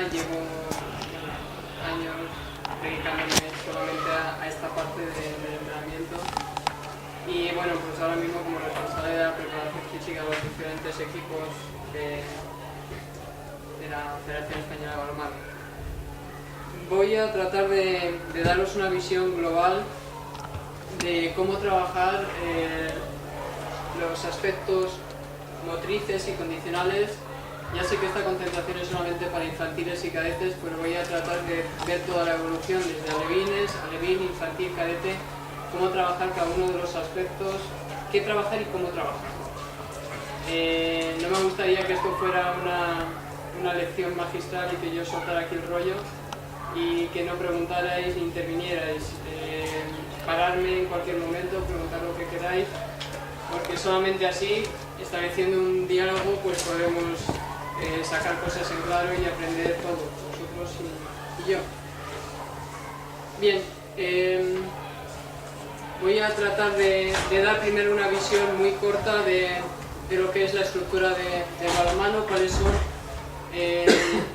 llevo años dedicándome solamente a esta parte del entrenamiento. Y bueno, pues ahora mismo como responsable de la preparación física de los diferentes equipos de la Federación Española de Balonmano. Voy a tratar de daros una visión global de cómo trabajar los aspectos motrices y condicionales. Ya sé que esta concentración es solamente para infantiles y cadetes, pero voy a tratar de ver toda la evolución desde alevines, alevín, infantil, cadete, cómo trabajar cada uno de los aspectos, qué trabajar y cómo trabajar. No me gustaría que esto fuera una lección magistral y que yo soltara aquí el rollo y que no preguntarais ni intervinierais. Pararme en cualquier momento, preguntar lo que queráis, porque solamente así, estableciendo un diálogo, pues podemos sacar cosas en claro y aprender todos, vosotros y yo. Bien, voy a tratar de dar primero una visión muy corta de lo que es la estructura de balonmano, cuáles son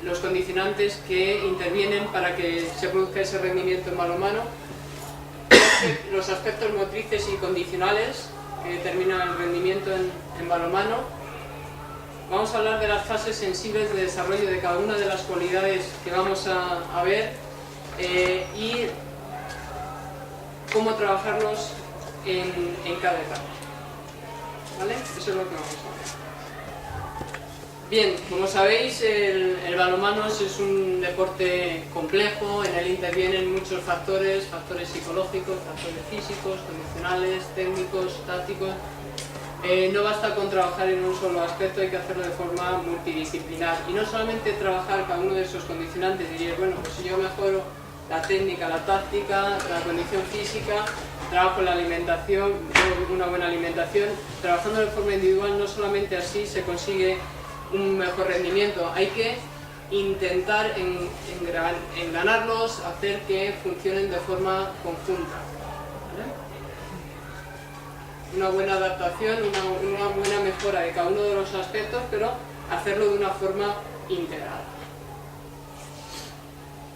los condicionantes que intervienen para que se produzca ese rendimiento en balonmano, los aspectos motrices y condicionales que determinan el rendimiento en balonmano. Vamos a hablar de las fases sensibles de desarrollo de cada una de las cualidades que vamos a ver y cómo trabajarlos en cada etapa. ¿Vale? Eso es lo que vamos a ver. Bien, como sabéis, el balonmano es un deporte complejo, en él intervienen muchos factores psicológicos, factores físicos, condicionales, técnicos, tácticos. No basta con trabajar en un solo aspecto, hay que hacerlo de forma multidisciplinar. Y no solamente trabajar cada uno de esos condicionantes, diríais, bueno, pues si yo mejoro la técnica, la táctica, la condición física, trabajo la alimentación, una buena alimentación, trabajando de forma individual, no solamente así se consigue un mejor rendimiento, hay que intentar engranarlos, hacer que funcionen de forma conjunta. ¿Vale? Una buena adaptación, una buena mejora de cada uno de los aspectos, pero hacerlo de una forma integrada.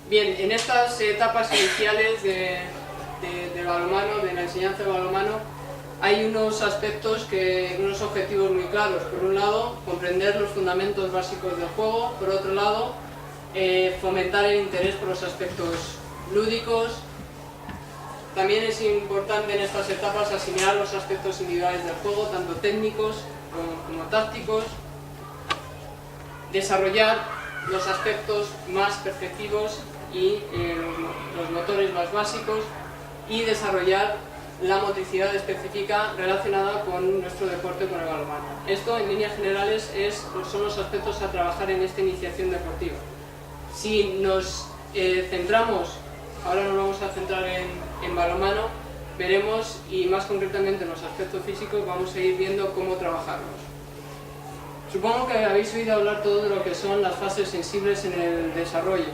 Bien, en estas etapas iniciales de balonmano, de la enseñanza de balonmano, hay unos aspectos, unos objetivos muy claros. Por un lado, comprender los fundamentos básicos del juego. Por otro lado, fomentar el interés por los aspectos lúdicos. También es importante en estas etapas asimilar los aspectos individuales del juego, tanto técnicos como tácticos. Desarrollar los aspectos más perceptivos y los motores más básicos. Y desarrollar la motricidad específica relacionada con nuestro deporte, con el balonmano. Esto, en líneas generales, son los aspectos a trabajar en esta iniciación deportiva. Si nos centramos, ahora nos vamos a centrar en balonmano, veremos, y más concretamente en los aspectos físicos, vamos a ir viendo cómo trabajarlos. Supongo que habéis oído hablar todo de lo que son las fases sensibles en el desarrollo.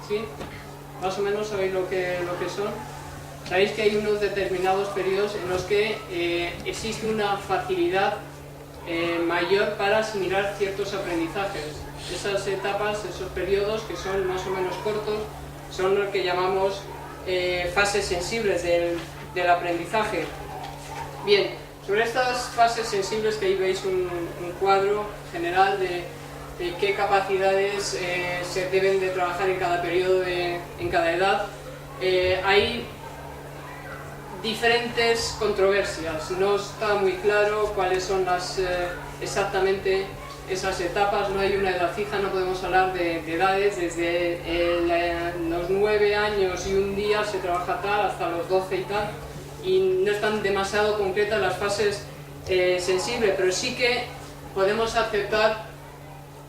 ¿Sí? Más o menos sabéis lo que son. Sabéis que hay unos determinados periodos en los que existe una facilidad mayor para asimilar ciertos aprendizajes. Esas etapas, esos periodos que son más o menos cortos, son los que llamamos fases sensibles del aprendizaje. Bien, sobre estas fases sensibles, que ahí veis un cuadro general de qué capacidades se deben de trabajar en cada periodo, en cada edad, hay diferentes controversias. No está muy claro cuáles son exactamente esas etapas, no hay una edad fija, no podemos hablar de edades, desde los 9 años y un día se trabaja tal, hasta los 12 y tal, y no están demasiado concretas las fases sensibles, pero sí que podemos aceptar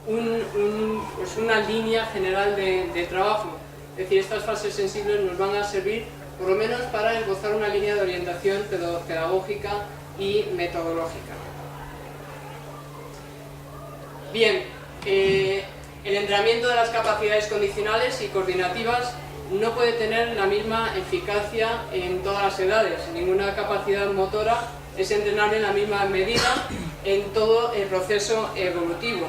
pues una línea general de trabajo. Es decir, estas fases sensibles nos van a servir por lo menos para esbozar una línea de orientación pedagógica y metodológica. Bien, el entrenamiento de las capacidades condicionales y coordinativas no puede tener la misma eficacia en todas las edades. Ninguna capacidad motora es entrenable en la misma medida en todo el proceso evolutivo.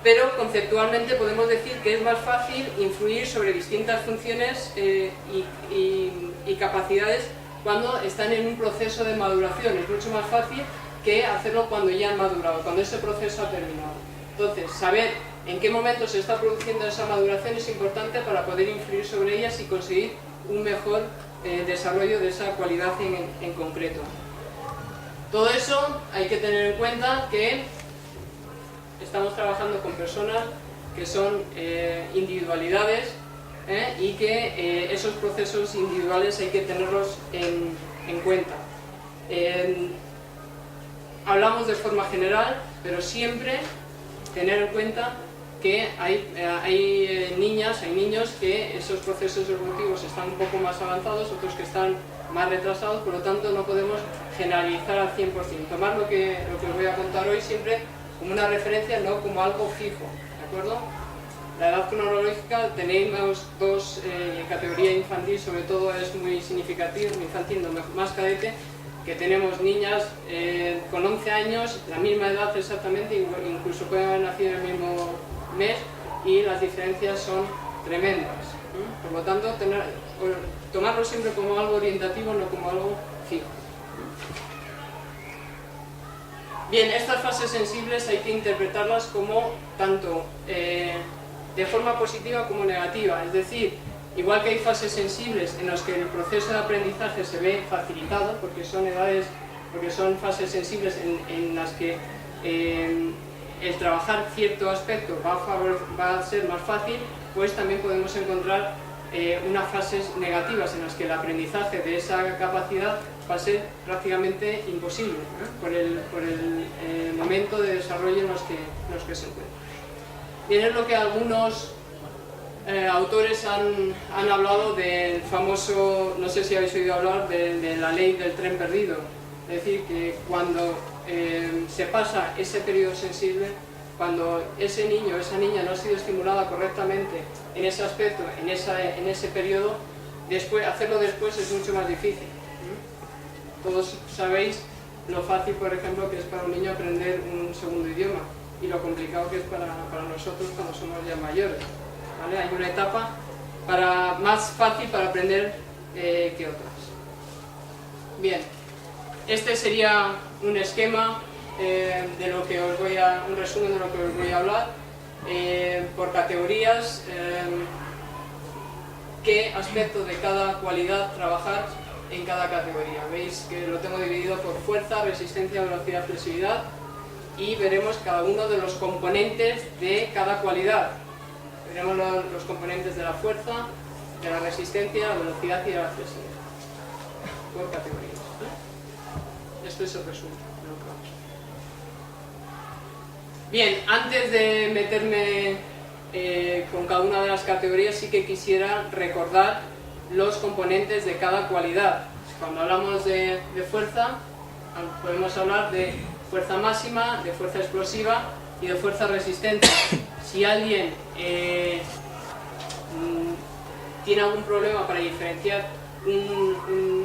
pero conceptualmente podemos decir que es más fácil influir sobre distintas funciones y capacidades cuando están en un proceso de maduración. Es mucho más fácil que hacerlo cuando ya han madurado, cuando ese proceso ha terminado. Entonces, saber en qué momento se está produciendo esa maduración es importante para poder influir sobre ellas y conseguir un mejor desarrollo de esa cualidad en concreto. Todo eso hay que tener en cuenta que estamos trabajando con personas que son individualidades, y que esos procesos individuales hay que tenerlos en cuenta. Hablamos de forma general, pero siempre tener en cuenta que hay niñas, hay niños que esos procesos evolutivos están un poco más avanzados, otros que están más retrasados, por lo tanto no podemos generalizar al 100%. Tomar lo que os voy a contar hoy siempre como una referencia, no como algo fijo, ¿de acuerdo? La edad cronológica tenemos dos, en categoría infantil sobre todo es muy significativo, infantil no, más cadete, que tenemos niñas con 11 años, la misma edad exactamente, incluso pueden haber nacido el mismo mes y las diferencias son tremendas. Por lo tanto, tomarlo siempre como algo orientativo, no como algo fijo. Bien, estas fases sensibles hay que interpretarlas como tanto de forma positiva como negativa, es decir, igual que hay fases sensibles en las que el proceso de aprendizaje se ve facilitado, porque son fases sensibles en las que el trabajar cierto aspecto va a ser más fácil, pues también podemos encontrar unas fases negativas en las que el aprendizaje de esa capacidad va a ser prácticamente imposible, por el momento de desarrollo en los que se encuentra. Bien, es lo que algunos autores han hablado del famoso, no sé si habéis oído hablar, de la ley del tren perdido. Es decir, que cuando se pasa ese periodo sensible, cuando ese niño o esa niña no ha sido estimulada correctamente en ese aspecto, en ese periodo, hacerlo después es mucho más difícil. Todos sabéis lo fácil, por ejemplo, que es para un niño aprender un segundo idioma y lo complicado que es para nosotros cuando somos ya mayores, ¿vale? Hay una etapa más fácil para aprender que otras. Bien, este sería un esquema de lo que un resumen de lo que os voy a hablar, por categorías, qué aspecto de cada cualidad trabajar en cada categoría. Veis que lo tengo dividido por fuerza, resistencia, velocidad, flexibilidad, y veremos cada uno de los componentes de cada cualidad. Veremos los componentes de la fuerza, de la resistencia, la velocidad y de la flexibilidad, por categorías. Esto es el resumen de lo que vamos a ver. Bien, antes de meterme con cada una de las categorías, sí que quisiera recordar los componentes de cada cualidad. Cuando hablamos de fuerza, podemos hablar de fuerza máxima, de fuerza explosiva y de fuerza resistente. Si alguien tiene algún problema para diferenciar un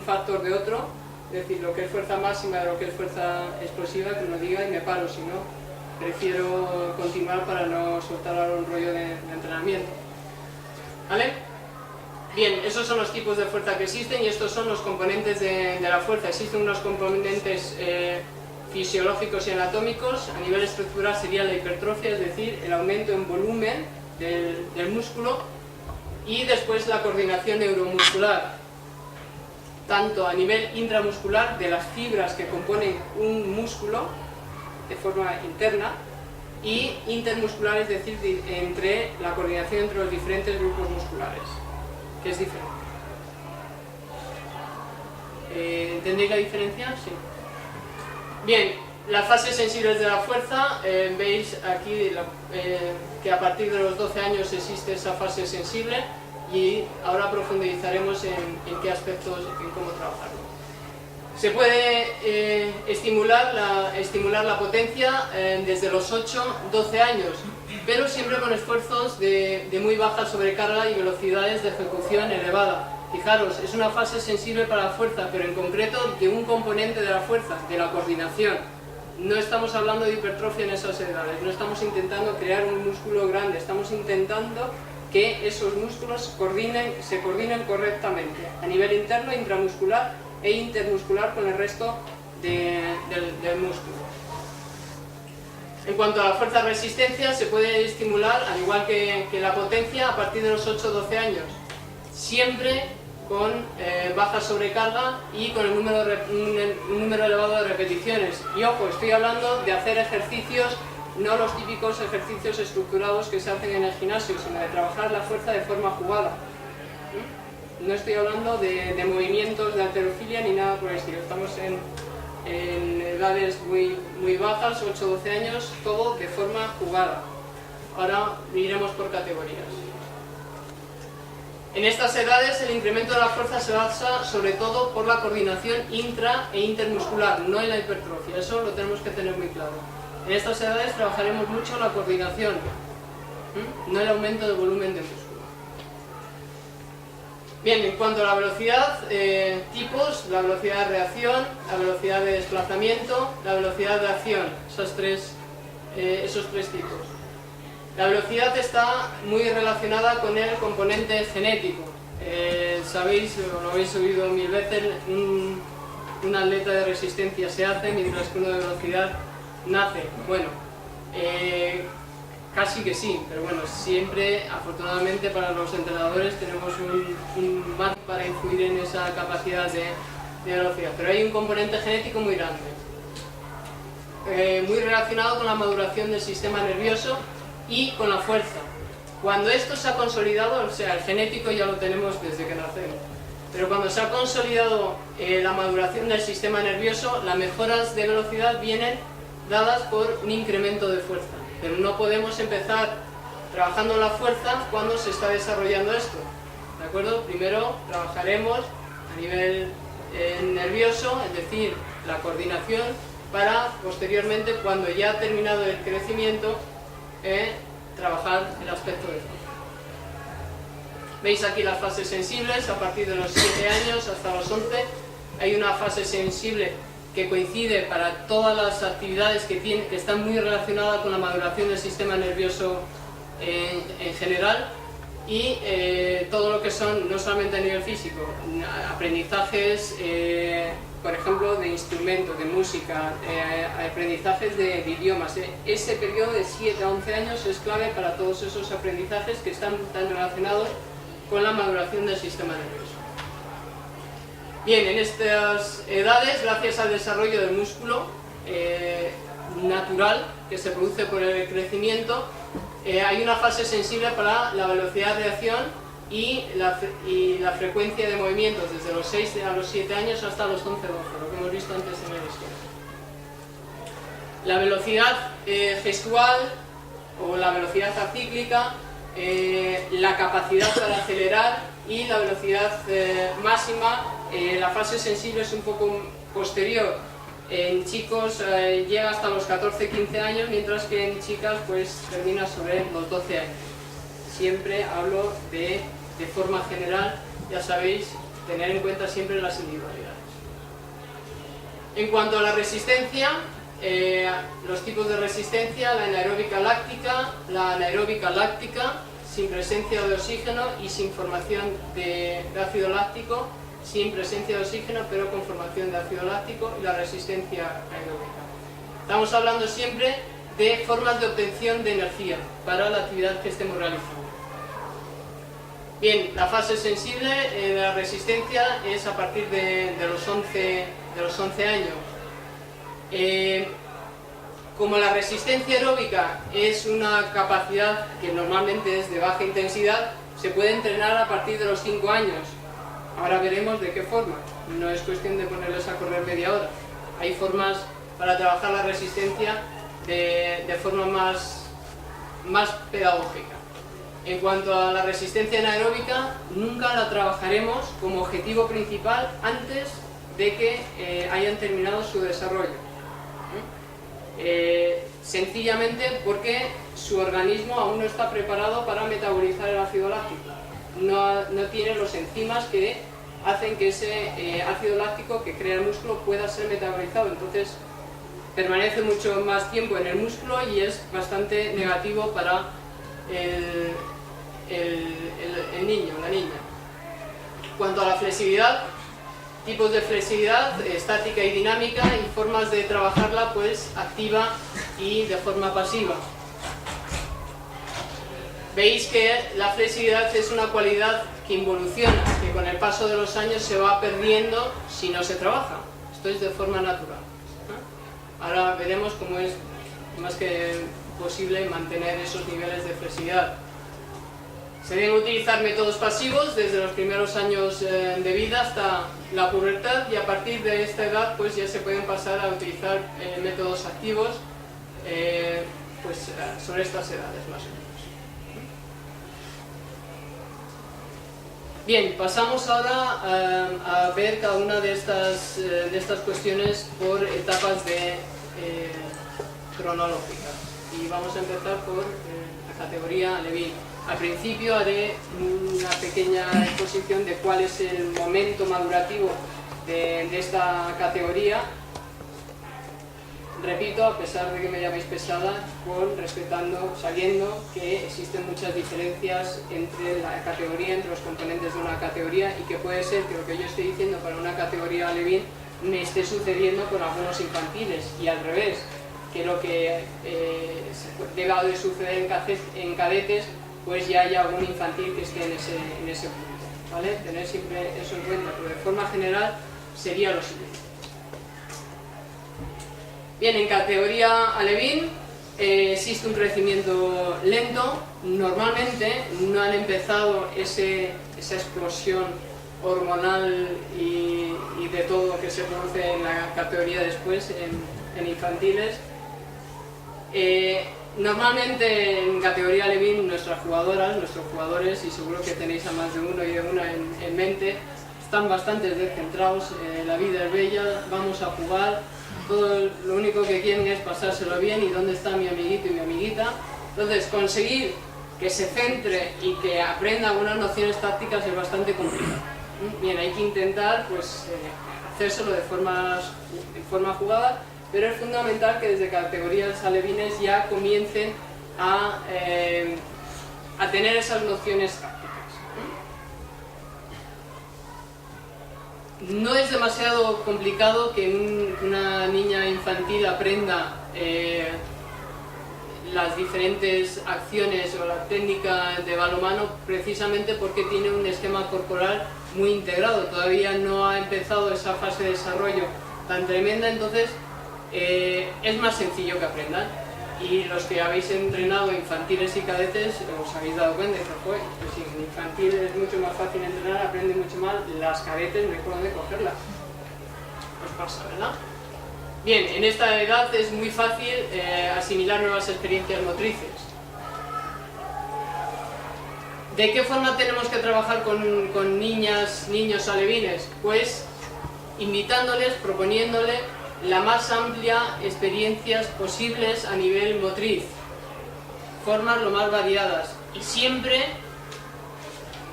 factor de otro, es decir, lo que es fuerza máxima de lo que es fuerza explosiva, que me diga y me paro, si no, prefiero continuar para no soltar ahora un rollo de entrenamiento. ¿Vale? Bien, esos son los tipos de fuerza que existen y estos son los componentes de la fuerza. Existen unos componentes fisiológicos y anatómicos. A nivel estructural sería la hipertrofia, es decir, el aumento en volumen del músculo, y después la coordinación neuromuscular, tanto a nivel intramuscular, de las fibras que componen un músculo de forma interna, y intermuscular, es decir, entre la coordinación entre los diferentes grupos musculares, que es diferente. ¿Entendéis la diferencia? Sí. Bien, las fases sensibles de la fuerza, veis aquí que a partir de los 12 años existe esa fase sensible, y ahora profundizaremos en qué aspectos, en cómo trabajarlo. Se puede estimular la potencia desde los 8-12 años, pero siempre con esfuerzos de muy baja sobrecarga y velocidades de ejecución elevada. Fijaros, es una fase sensible para la fuerza, pero en concreto de un componente de la fuerza, de la coordinación. no estamos hablando de hipertrofia en esas edades, no estamos intentando crear un músculo grande, estamos intentando que esos músculos se coordinen correctamente a nivel interno, intramuscular e intermuscular con el resto del músculo. En cuanto a la fuerza-resistencia, se puede estimular, al igual que la potencia, a partir de los 8-12 años, siempre con baja sobrecarga y con un número elevado de repeticiones. Y ojo, estoy hablando de hacer ejercicios, no los típicos ejercicios estructurados que se hacen en el gimnasio, sino de trabajar la fuerza de forma jugada. No estoy hablando de movimientos de halterofilia ni nada por el estilo, estamos en edades muy bajas, 8-12 años, todo de forma jugada. Ahora iremos por categorías. En estas edades el incremento de la fuerza se basa sobre todo por la coordinación intra e intermuscular, no en la hipertrofia, eso lo tenemos que tener muy claro. En estas edades trabajaremos mucho la coordinación, no el aumento de volumen de músculo. Bien, en cuanto a la velocidad, tipos, la velocidad de reacción, la velocidad de desplazamiento, la velocidad de acción, esos tres tipos. La velocidad está muy relacionada con el componente genético. Sabéis, o lo habéis oído mil veces, un atleta de resistencia se hace mientras que uno de velocidad nace. Bueno, casi que sí, pero bueno, siempre, afortunadamente para los entrenadores, tenemos un margen para influir en esa capacidad de velocidad. Pero hay un componente genético muy grande, muy relacionado con la maduración del sistema nervioso y con la fuerza. Cuando esto se ha consolidado, o sea, el genético ya lo tenemos desde que nacemos, pero cuando se ha consolidado la maduración del sistema nervioso, las mejoras de velocidad vienen dadas por un incremento de fuerza. Pero no podemos empezar trabajando la fuerza cuando se está desarrollando esto, ¿de acuerdo? Primero trabajaremos a nivel nervioso, es decir, la coordinación, para posteriormente, cuando ya ha terminado el crecimiento, trabajar el aspecto de fuerza. Veis aquí las fases sensibles, a partir de los 7 años hasta los 11, hay una fase sensible que coincide para todas las actividades que están muy relacionadas con la maduración del sistema nervioso en general, y todo lo que son, no solamente a nivel físico, aprendizajes, por ejemplo, de instrumentos, de música, aprendizajes de idiomas. Ese periodo de 7 a 11 años es clave para todos esos aprendizajes que están tan relacionados con la maduración del sistema nervioso. Bien, en estas edades, gracias al desarrollo del músculo natural que se produce por el crecimiento, hay una fase sensible para la velocidad de reacción y la frecuencia de movimientos desde los 6 a los 7 años hasta los 11-12, lo que hemos visto antes en el esquema. La velocidad gestual o la velocidad acíclica, la capacidad para acelerar y la velocidad máxima. La fase sensible es un poco posterior. En chicos llega hasta los 14-15 años, mientras que en chicas pues termina sobre los 12 años. Siempre hablo de forma general, ya sabéis, tener en cuenta siempre las individualidades. En cuanto a la resistencia, los tipos de resistencia: la anaeróbica láctica, la anaeróbica láctica, sin presencia de oxígeno y sin formación de ácido láctico, sin presencia de oxígeno pero con formación de ácido láctico, y la resistencia aeróbica. Estamos hablando siempre de formas de obtención de energía para la actividad que estemos realizando. Bien, la fase sensible de la resistencia es a partir de los 11 años. Como la resistencia aeróbica es una capacidad que normalmente es de baja intensidad, se puede entrenar a partir de los 5 años. Ahora veremos de qué forma. No es cuestión de ponerles a correr media hora. Hay formas para trabajar la resistencia de forma más pedagógica. En cuanto a la resistencia anaeróbica, nunca la trabajaremos como objetivo principal antes de que hayan terminado su desarrollo. Sencillamente porque su organismo aún no está preparado para metabolizar el ácido láctico. No tiene los enzimas que hacen que ese ácido láctico que crea el músculo pueda ser metabolizado. Entonces permanece mucho más tiempo en el músculo y es bastante negativo para el niño, la niña. Cuanto a la flexibilidad, tipos de flexibilidad, estática y dinámica, y formas de trabajarla, pues activa y de forma pasiva. Veis que la flexibilidad es una cualidad que involuciona, que con el paso de los años se va perdiendo si no se trabaja. Esto es de forma natural. Ahora veremos cómo es más que posible mantener esos niveles de flexibilidad. Se deben utilizar métodos pasivos desde los primeros años de vida hasta la pubertad, y a partir de esta edad pues ya se pueden pasar a utilizar métodos activos pues sobre estas edades más o menos. Bien, pasamos ahora a ver cada una de estas cuestiones por etapas cronológicas, y vamos a empezar por la categoría Levin. Al principio haré una pequeña exposición de cuál es el momento madurativo de esta categoría. Repito, a pesar de que me llaméis pesada, sabiendo que existen muchas diferencias entre la categoría, entre los componentes de una categoría, y que puede ser que lo que yo estoy diciendo para una categoría Levin me esté sucediendo con algunos infantiles, y al revés, que lo que deba de suceder en cadetes, pues ya haya algún infantil que esté en ese punto, ¿vale? Tener siempre eso en cuenta, pero de forma general sería lo siguiente. Bien, en categoría alevín existe un crecimiento lento. Normalmente no han empezado esa explosión hormonal y de todo lo que se produce en la categoría después, en infantiles. Normalmente en categoría alevín nuestros jugadores, y seguro que tenéis a más de uno y de una en mente, están bastante descentrados. La vida es bella, vamos a jugar, todo lo único que quieren es pasárselo bien, y dónde está mi amiguito y mi amiguita. Entonces conseguir que se centre y que aprenda algunas nociones tácticas es bastante complicado. Bien, hay que intentar pues hacérselo de forma jugada, pero es fundamental que desde categorías alevines ya comiencen a tener esas nociones tácticas. No es demasiado complicado que una niña infantil aprenda las diferentes acciones o la técnica de balonmano, precisamente porque tiene un esquema corporal muy integrado. Todavía no ha empezado esa fase de desarrollo tan tremenda, entonces es más sencillo que aprendan. Y los que habéis entrenado infantiles y cadetes os habéis dado cuenta de que pues sí, en infantil es mucho más fácil entrenar, aprende mucho más, las cadetes no hay por dónde cogerlas. Pues pasa, ¿verdad? Bien, en esta edad es muy fácil asimilar nuevas experiencias motrices. ¿De qué forma tenemos que trabajar con niños alevines? Pues invitándoles, proponiéndoles la más amplia experiencias posibles a nivel motriz, formas lo más variadas, y siempre,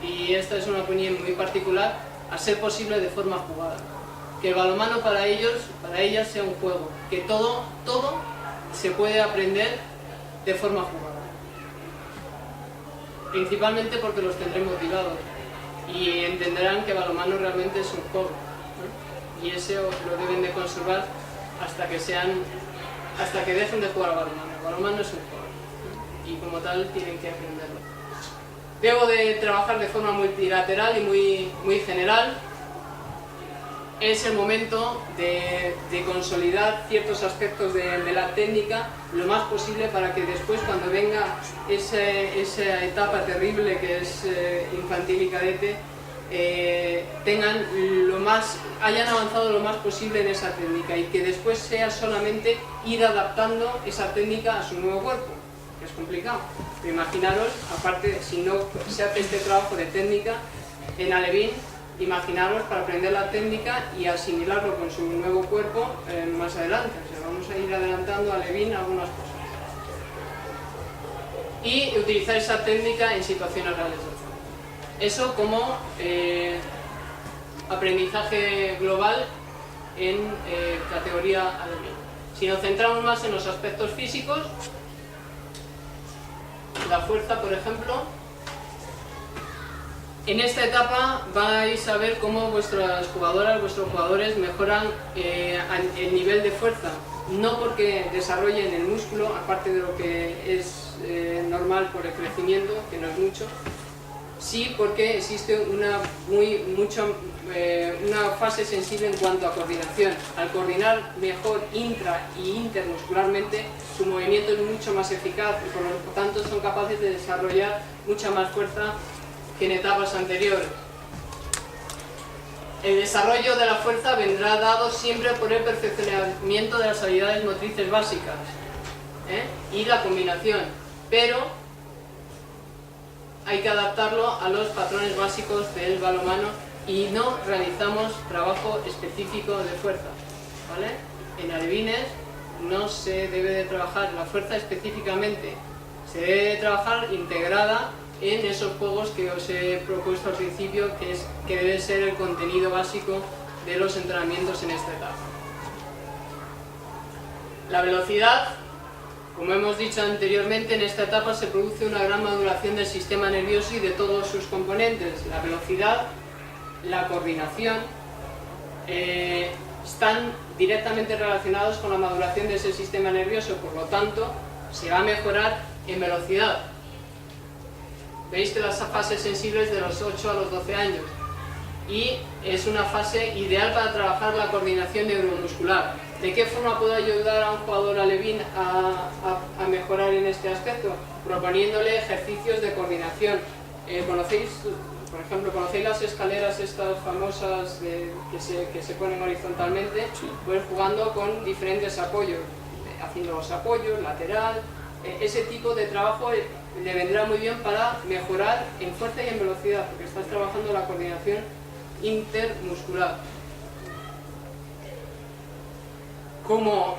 y esta es una opinión muy particular, a ser posible de forma jugada. Que el balonmano para ellas sea un juego, que todo se puede aprender de forma jugada. Principalmente porque los tendré motivados y entenderán que balonmano realmente es un juego, ¿no? Y eso lo deben de conservar hasta que dejen de jugar al balonmano. El balonmano es un juego, ¿no? Y como tal tienen que aprenderlo. Debo de trabajar de forma multilateral y muy general. Es el momento de consolidar ciertos aspectos de la técnica lo más posible, para que después, cuando venga esa etapa terrible que es infantil y cadete, hayan avanzado lo más posible en esa técnica, y que después sea solamente ir adaptando esa técnica a su nuevo cuerpo, que es complicado. Pero imaginaros, aparte, si no se hace este trabajo de técnica en alevín, imaginaros para aprender la técnica y asimilarlo con su nuevo cuerpo más adelante. O sea, vamos a ir adelantando a alevín algunas cosas. Y utilizar esa técnica en situaciones reales. Eso como aprendizaje global en categoría alevín. Si nos centramos más en los aspectos físicos, la fuerza, por ejemplo, en esta etapa vais a ver cómo vuestras jugadoras, vuestros jugadores mejoran el nivel de fuerza, no porque desarrollen el músculo, aparte de lo que es normal por el crecimiento, que no es mucho, sí porque existe una fase sensible en cuanto a coordinación. Al coordinar mejor intra y intermuscularmente, su movimiento es mucho más eficaz y por lo tanto son capaces de desarrollar mucha más fuerza que en etapas anteriores. El desarrollo de la fuerza vendrá dado siempre por el perfeccionamiento de las habilidades motrices básicas y la combinación, pero hay que adaptarlo a los patrones básicos del balonmano y no realizamos trabajo específico de fuerza, ¿vale? En alevines no se debe de trabajar la fuerza específicamente, se debe de trabajar integrada en esos juegos que os he propuesto al principio, que debe ser el contenido básico de los entrenamientos en esta etapa. La velocidad, como hemos dicho anteriormente, en esta etapa se produce una gran maduración del sistema nervioso y de todos sus componentes. La velocidad, la coordinación, están directamente relacionados con la maduración de ese sistema nervioso, por lo tanto, se va a mejorar en velocidad. Veis que las fases sensibles de los 8 a los 12 años y es una fase ideal para trabajar la coordinación neuromuscular. ¿De qué forma puedo ayudar a un jugador alevín a mejorar en este aspecto? Proponiéndole ejercicios de coordinación. ¿Conocéis, por ejemplo, las escaleras estas famosas que se ponen horizontalmente? Sí. Pues jugando con diferentes apoyos, haciendo los apoyos, lateral, ese tipo de trabajo le vendrá muy bien para mejorar en fuerza y en velocidad, porque estás trabajando la coordinación intermuscular. Como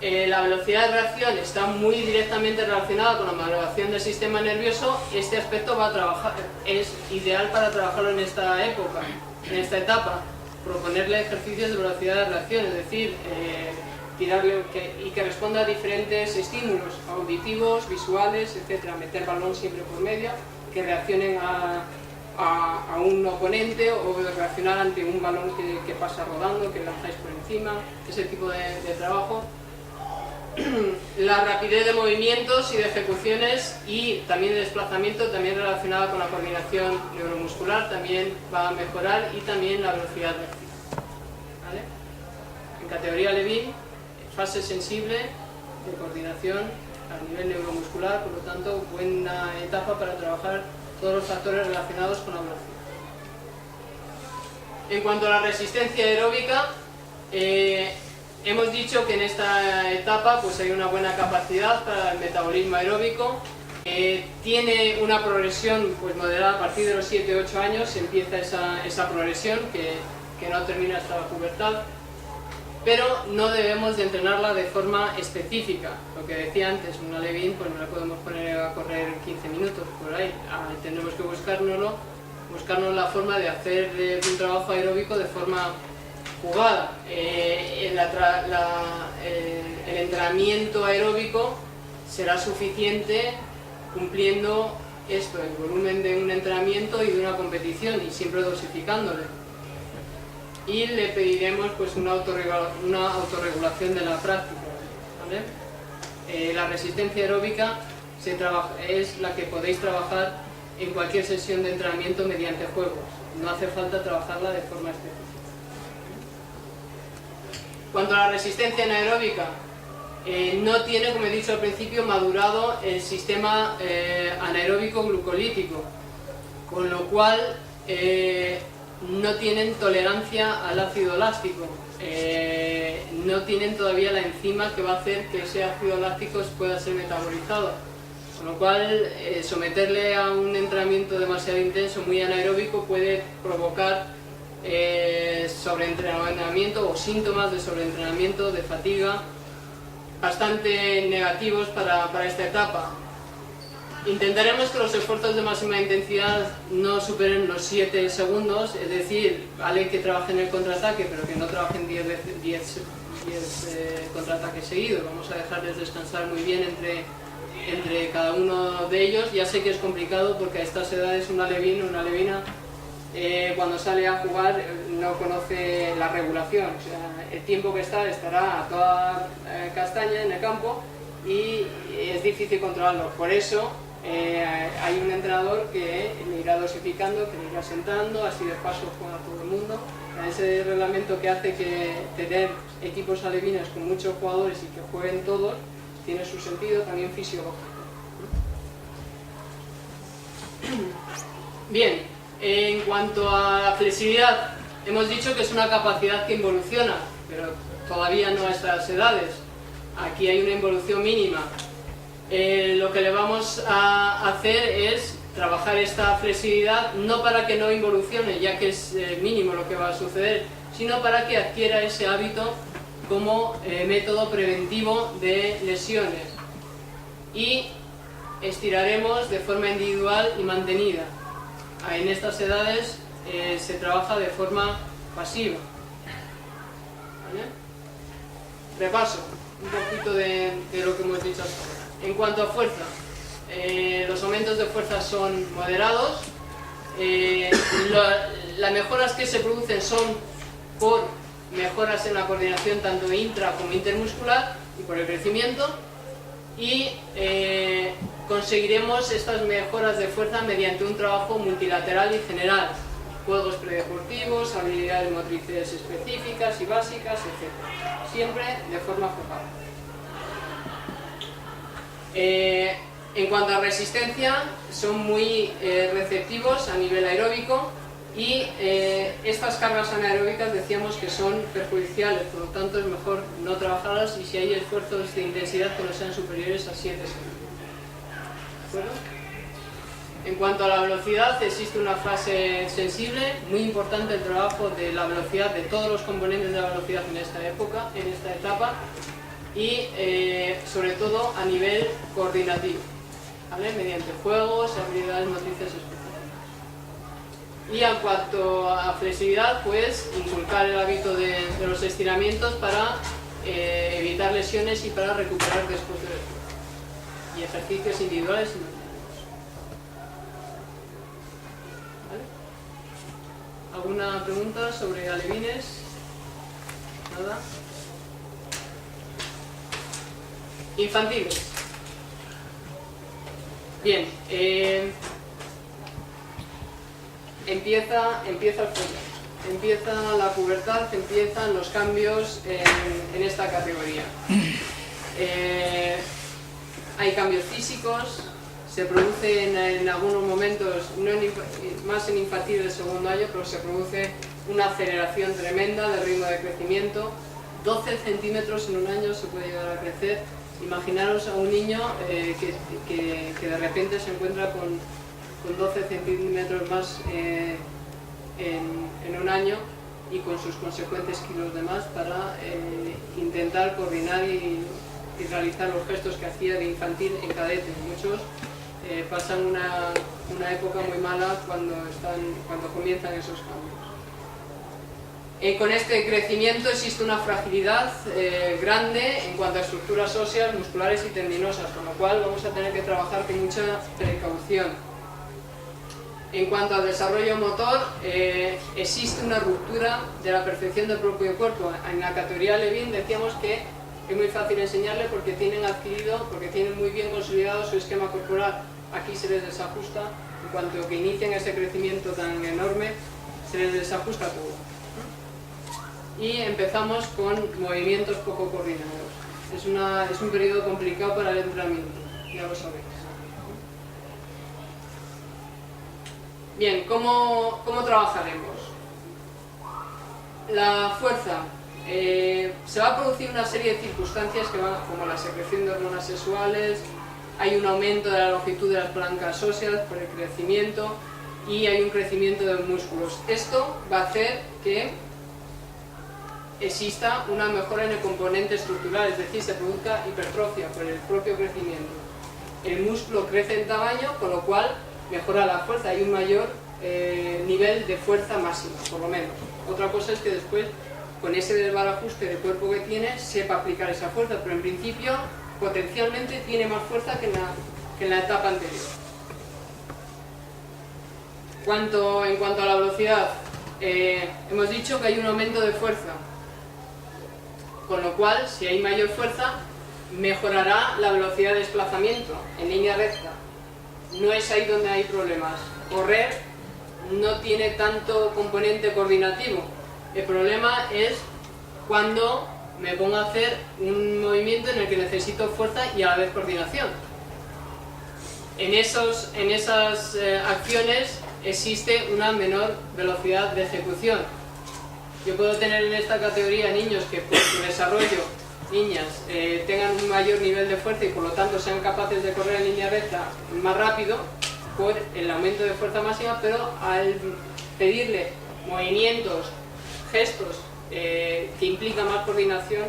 la velocidad de reacción está muy directamente relacionada con la maduración del sistema nervioso, este aspecto es ideal para trabajarlo en esta época, en esta etapa. Proponerle ejercicios de velocidad de reacción, es decir, tirarle y que responda a diferentes estímulos auditivos, visuales, etc. Meter balón siempre por medio, que reaccionen a un oponente o reaccionar ante un balón que pasa rodando, que lanzáis por encima, ese tipo de trabajo. La rapidez de movimientos y de ejecuciones y también de desplazamiento, también relacionada con la coordinación neuromuscular, también va a mejorar, y también la velocidad reactiva, ¿vale? En categoría Levin, fase sensible de coordinación a nivel neuromuscular, por lo tanto, buena etapa para trabajar todos los factores relacionados con la velocidad. En cuanto a la resistencia aeróbica, hemos dicho que en esta etapa pues hay una buena capacidad para el metabolismo aeróbico. Tiene una progresión pues moderada. A partir de los 7-8 años empieza esa progresión que no termina hasta la pubertad, pero no debemos de entrenarla de forma específica. Lo que decía antes, una Levin pues no la podemos poner a correr 15 minutos por ahí. Tenemos que buscarnos la forma de hacer un trabajo aeróbico de forma jugada. El entrenamiento aeróbico será suficiente cumpliendo esto, el volumen de un entrenamiento y de una competición, y siempre dosificándole. Y le pediremos pues una autorregulación de la práctica, ¿vale? La resistencia aeróbica es la que podéis trabajar en cualquier sesión de entrenamiento mediante juegos. No hace falta trabajarla de forma específica. Cuanto a la resistencia anaeróbica, no tiene, como he dicho al principio, madurado el sistema anaeróbico glucolítico, con lo cual no tienen tolerancia al ácido láctico, no tienen todavía la enzima que va a hacer que ese ácido láctico pueda ser metabolizado, con lo cual someterle a un entrenamiento demasiado intenso, muy anaeróbico, puede provocar sobreentrenamiento o síntomas de sobreentrenamiento, de fatiga, bastante negativos para esta etapa. Intentaremos que los esfuerzos de máxima intensidad no superen los 7 segundos, es decir, vale que trabajen el contraataque, pero que no trabajen 10 contraataque seguido. Vamos a dejarles descansar muy bien entre cada uno de ellos. Ya sé que es complicado porque a estas edades una alevina, cuando sale a jugar no conoce la regulación. O sea, el tiempo que estará a toda castaña en el campo y es difícil controlarlo. Por eso hay un entrenador que le irá dosificando, que le irá sentando, así de paso juega todo el mundo. Ese reglamento que hace que tener equipos alevines con muchos jugadores y que jueguen todos tiene su sentido también fisiológico. Bien, en cuanto a la flexibilidad, hemos dicho que es una capacidad que involuciona, pero todavía no a estas edades. Aquí hay una involución mínima. Lo que le vamos a hacer es trabajar esta flexibilidad no para que no involucione, ya que es mínimo lo que va a suceder, sino para que adquiera ese hábito como método preventivo de lesiones. Y estiraremos de forma individual y mantenida. En estas edades se trabaja de forma pasiva. ¿Vale? Repaso un poquito de lo que hemos dicho hasta ahora. En cuanto a fuerza, los aumentos de fuerza son moderados. Las mejoras que se producen son por mejoras en la coordinación tanto intra como intermuscular y por el crecimiento, y conseguiremos estas mejoras de fuerza mediante un trabajo multilateral y general, juegos predeportivos, habilidades motrices específicas y básicas, etc. Siempre de forma focal. En cuanto a resistencia, son muy receptivos a nivel aeróbico y estas cargas anaeróbicas decíamos que son perjudiciales, por lo tanto es mejor no trabajarlas y si hay esfuerzos de intensidad que no sean superiores a 7 segundos. ¿De acuerdo? En cuanto a la velocidad, existe una fase sensible, muy importante el trabajo de la velocidad, de todos los componentes de la velocidad en esta etapa, y sobre todo a nivel coordinativo, ¿vale? Mediante juegos, habilidades motrices específicas. Y en cuanto a flexibilidad, pues inculcar el hábito de los estiramientos para evitar lesiones y para recuperar después del esfuerzo. Y ejercicios individuales y mantenidos. ¿Vale? ¿Alguna pregunta sobre alevines? ¿Nada? Infantiles. Bien, empieza el follaje, empieza la pubertad, empiezan los cambios en esta categoría. Hay cambios físicos, se producen en algunos momentos, más en infantil del segundo año, pero se produce una aceleración tremenda del ritmo de crecimiento. 12 centímetros en un año se puede llegar a crecer. Imaginaros a un niño que de repente se encuentra con 12 centímetros más en un año y con sus consecuentes kilos de más para intentar coordinar y realizar los gestos que hacía de infantil en cadete. Muchos pasan una época muy mala cuando comienzan esos cambios. Con este crecimiento existe una fragilidad grande en cuanto a estructuras óseas, musculares y tendinosas, con lo cual vamos a tener que trabajar con mucha precaución. En cuanto al desarrollo motor, existe una ruptura de la percepción del propio cuerpo. En la categoría Levin decíamos que es muy fácil enseñarle porque tienen muy bien consolidado su esquema corporal. Aquí se les desajusta, en cuanto que inician ese crecimiento tan enorme, se les desajusta todo. Y empezamos con movimientos poco coordinados. Es un periodo complicado para el entrenamiento, ya lo sabéis. Bien, ¿cómo trabajaremos? La fuerza. Se va a producir una serie de circunstancias que van, como la secreción de hormonas sexuales, hay un aumento de la longitud de las palancas óseas por el crecimiento y hay un crecimiento de los músculos. Esto va a hacer que exista una mejora en el componente estructural, es decir, se produzca hipertrofia por el propio crecimiento. El músculo crece en tamaño, con lo cual mejora la fuerza, hay un mayor nivel de fuerza máxima, por lo menos. Otra cosa es que después con ese desbarajuste de cuerpo que tiene, sepa aplicar esa fuerza, pero en principio potencialmente tiene más fuerza que en la etapa anterior. En cuanto a la velocidad, hemos dicho que hay un aumento de fuerza, con lo cual, si hay mayor fuerza, mejorará la velocidad de desplazamiento en línea recta. No es ahí donde hay problemas. Correr no tiene tanto componente coordinativo. El problema es cuando me pongo a hacer un movimiento en el que necesito fuerza y a la vez coordinación. En esas acciones existe una menor velocidad de ejecución. Yo puedo tener en esta categoría niños que por su desarrollo, niñas, tengan un mayor nivel de fuerza y por lo tanto sean capaces de correr en línea recta más rápido por el aumento de fuerza máxima, pero al pedirle movimientos, gestos que implican más coordinación,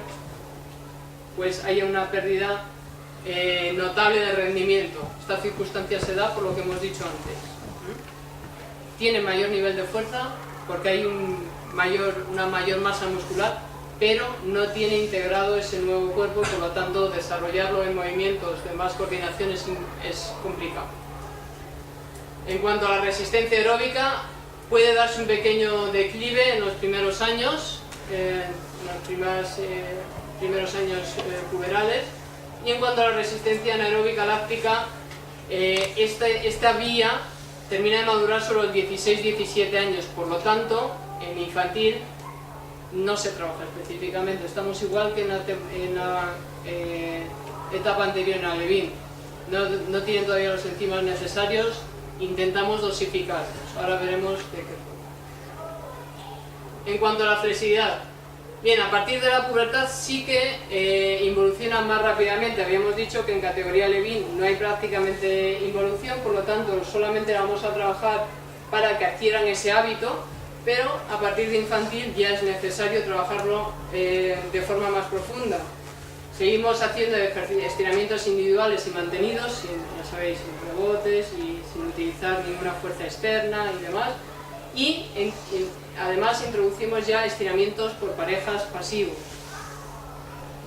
pues haya una pérdida notable de rendimiento. Esta circunstancia se da por lo que hemos dicho antes. Tiene mayor nivel de fuerza porque hay una mayor masa muscular, pero no tiene integrado ese nuevo cuerpo, por lo tanto desarrollarlo en movimientos de más coordinación es complicado. En cuanto a la resistencia aeróbica, puede darse un pequeño declive en los primeros años, primeros años puberales, y en cuanto a la resistencia anaeróbica láctica, esta vía termina de madurar sobre los 16-17 años, por lo tanto, en infantil no se trabaja específicamente. Estamos igual que en la etapa anterior en Alevín. No tienen todavía los enzimas necesarios, intentamos dosificarlos. Ahora veremos de qué forma. En cuanto a la flexibilidad, bien, a partir de la pubertad sí que involucionan más rápidamente. Habíamos dicho que en categoría Alevín no hay prácticamente involución, por lo tanto solamente la vamos a trabajar para que adquieran ese hábito, pero a partir de infantil ya es necesario trabajarlo de forma más profunda. Seguimos haciendo estiramientos individuales y mantenidos, ya sabéis, sin rebotes y sin utilizar ninguna fuerza externa y demás. Y además introducimos ya estiramientos por parejas pasivos,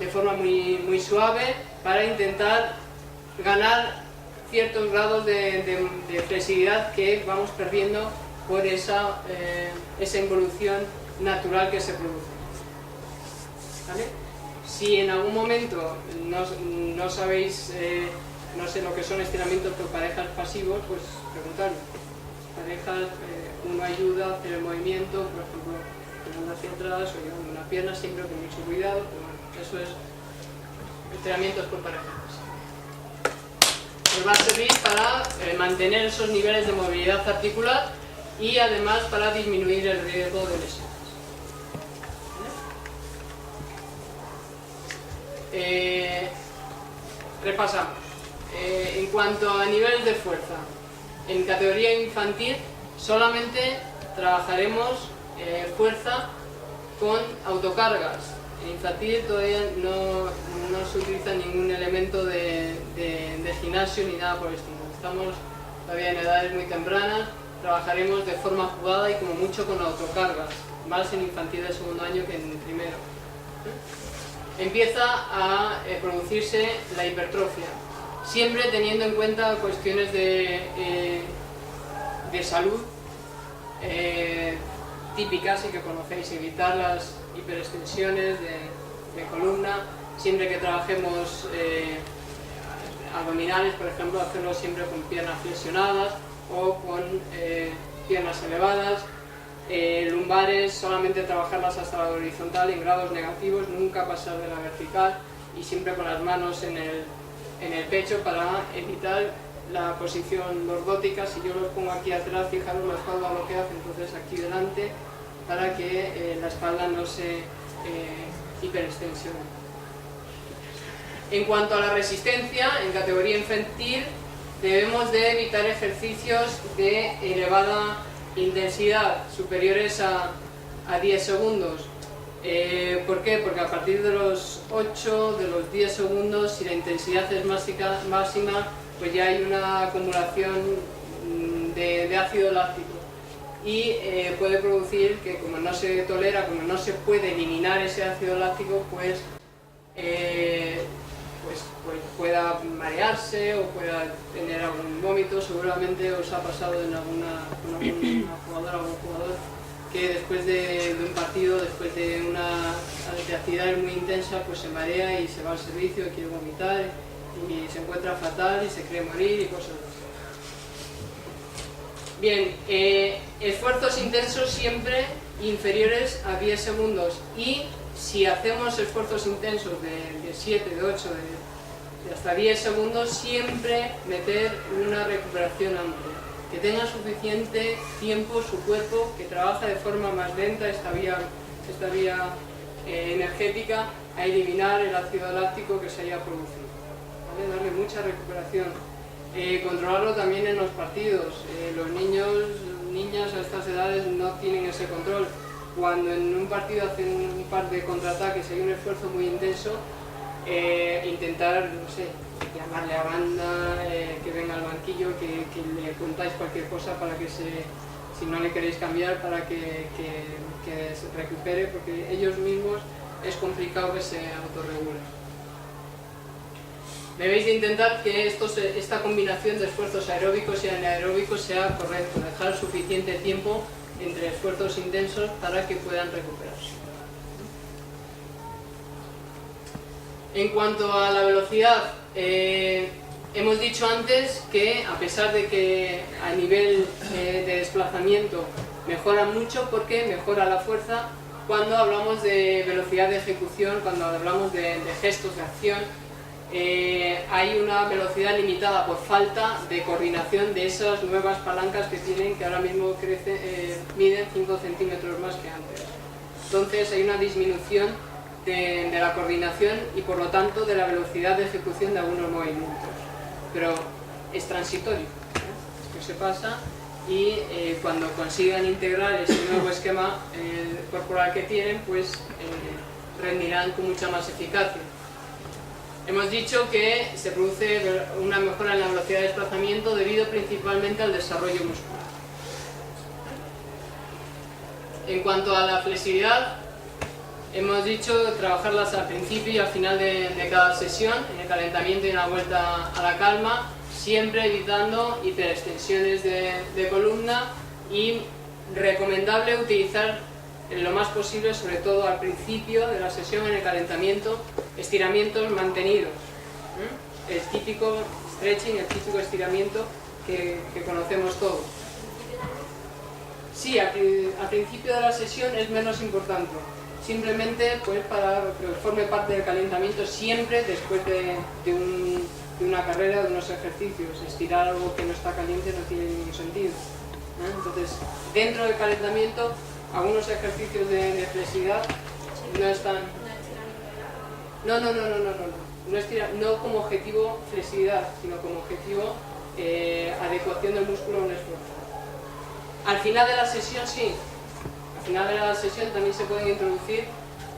de forma muy suave, para intentar ganar ciertos grados de flexibilidad que vamos perdiendo por esa involución natural que se produce. ¿Vale? Si en algún momento no sabéis, no sé lo que son estiramientos por parejas pasivos, pues preguntadme. Parejas, uno ayuda a hacer el movimiento, por ejemplo, llevando hacia atrás o llevando una pierna, siempre con mucho cuidado, pero bueno, eso es estiramientos por parejas. Nos va a servir para mantener esos niveles de movilidad articular y además para disminuir el riesgo de lesiones. Repasamos. En cuanto a niveles de fuerza, en categoría infantil solamente trabajaremos fuerza con autocargas. En infantil todavía no se utiliza ningún elemento de gimnasio ni nada por el estilo. Estamos todavía en edades muy tempranas, trabajaremos de forma jugada y como mucho con autocargas, más en infantil de segundo año que en primero. Empieza a producirse la hipertrofia, siempre teniendo en cuenta cuestiones de salud típicas y que conocéis, evitar las hiperextensiones de columna, siempre que trabajemos abdominales, por ejemplo, hacerlo siempre con piernas flexionadas o con piernas elevadas. Lumbares, solamente trabajarlas hasta la horizontal en grados negativos, nunca pasar de la vertical y siempre con las manos en el pecho para evitar la posición lordótica. Si yo los pongo aquí atrás, fijaros la espalda lo que hace, entonces aquí delante, para que la espalda no se hiperextensione. En cuanto a la resistencia, en categoría infantil debemos de evitar ejercicios de elevada intensidad, superiores a 10 segundos. ¿Por qué? Porque a partir de los 8, de los 10 segundos, si la intensidad es máxima, pues ya hay una acumulación de ácido láctico. y puede producir que, como no se tolera, como no se puede eliminar ese ácido láctico, pues pueda marearse o pueda tener algún vómito. Seguramente os ha pasado con alguna jugadora o algún jugador que después de un partido, después de una actividad muy intensa, pues se marea y se va al servicio y quiere vomitar y se encuentra fatal y se cree morir y cosas así. Bien, esfuerzos intensos siempre inferiores a 10 segundos, y si hacemos esfuerzos intensos de 7, de 8, de hasta 10 segundos, siempre meter una recuperación amplia, que tenga suficiente tiempo su cuerpo, que trabaja de forma más lenta esta vía energética, a eliminar el ácido láctico que se haya producido, ¿vale? Darle mucha recuperación. Controlarlo también en los partidos. Los niñas a estas edades no tienen ese control. Cuando en un partido hacen un par de contraataques, hay un esfuerzo muy intenso, intentar, no sé, llamarle a banda, que venga al banquillo, que le contáis cualquier cosa para que si no le queréis cambiar, para que se recupere, porque ellos mismos es complicado que se autorregulen. Debéis de intentar que esta combinación de esfuerzos aeróbicos y anaeróbicos sea correcto, dejar suficiente tiempo entre esfuerzos intensos para que puedan recuperarse. En cuanto a la velocidad, hemos dicho antes que, a pesar de que a nivel de desplazamiento mejora mucho, porque mejora la fuerza, cuando hablamos de velocidad de ejecución, cuando hablamos de gestos de acción, hay una velocidad limitada por falta de coordinación de esas nuevas palancas que tienen, que ahora mismo miden 5 centímetros más que antes. Entonces hay una disminución de la coordinación y, por lo tanto, de la velocidad de ejecución de algunos movimientos. Pero es transitorio, esto se pasa, y cuando consigan integrar ese nuevo esquema corporal que tienen, pues rendirán con mucha más eficacia. Hemos dicho que se produce una mejora en la velocidad de desplazamiento debido principalmente al desarrollo muscular. En cuanto a la flexibilidad, hemos dicho trabajarlas al principio y al final de cada sesión, en el calentamiento y en la vuelta a la calma, siempre evitando hiperextensiones de columna, y recomendable utilizar lo más posible, sobre todo al principio de la sesión, en el calentamiento, estiramientos mantenidos. El típico stretching, el típico estiramiento que conocemos todos. Sí, al principio de la sesión es menos importante, simplemente pues para que forme parte del calentamiento siempre después de una carrera, de unos ejercicios. Estirar algo que no está caliente no tiene ningún sentido. Entonces, dentro del calentamiento, algunos ejercicios de flexibilidad no están... No como objetivo flexibilidad, sino como objetivo adecuación del músculo a un esfuerzo. Al final de la sesión, sí. Al final de la sesión también se pueden introducir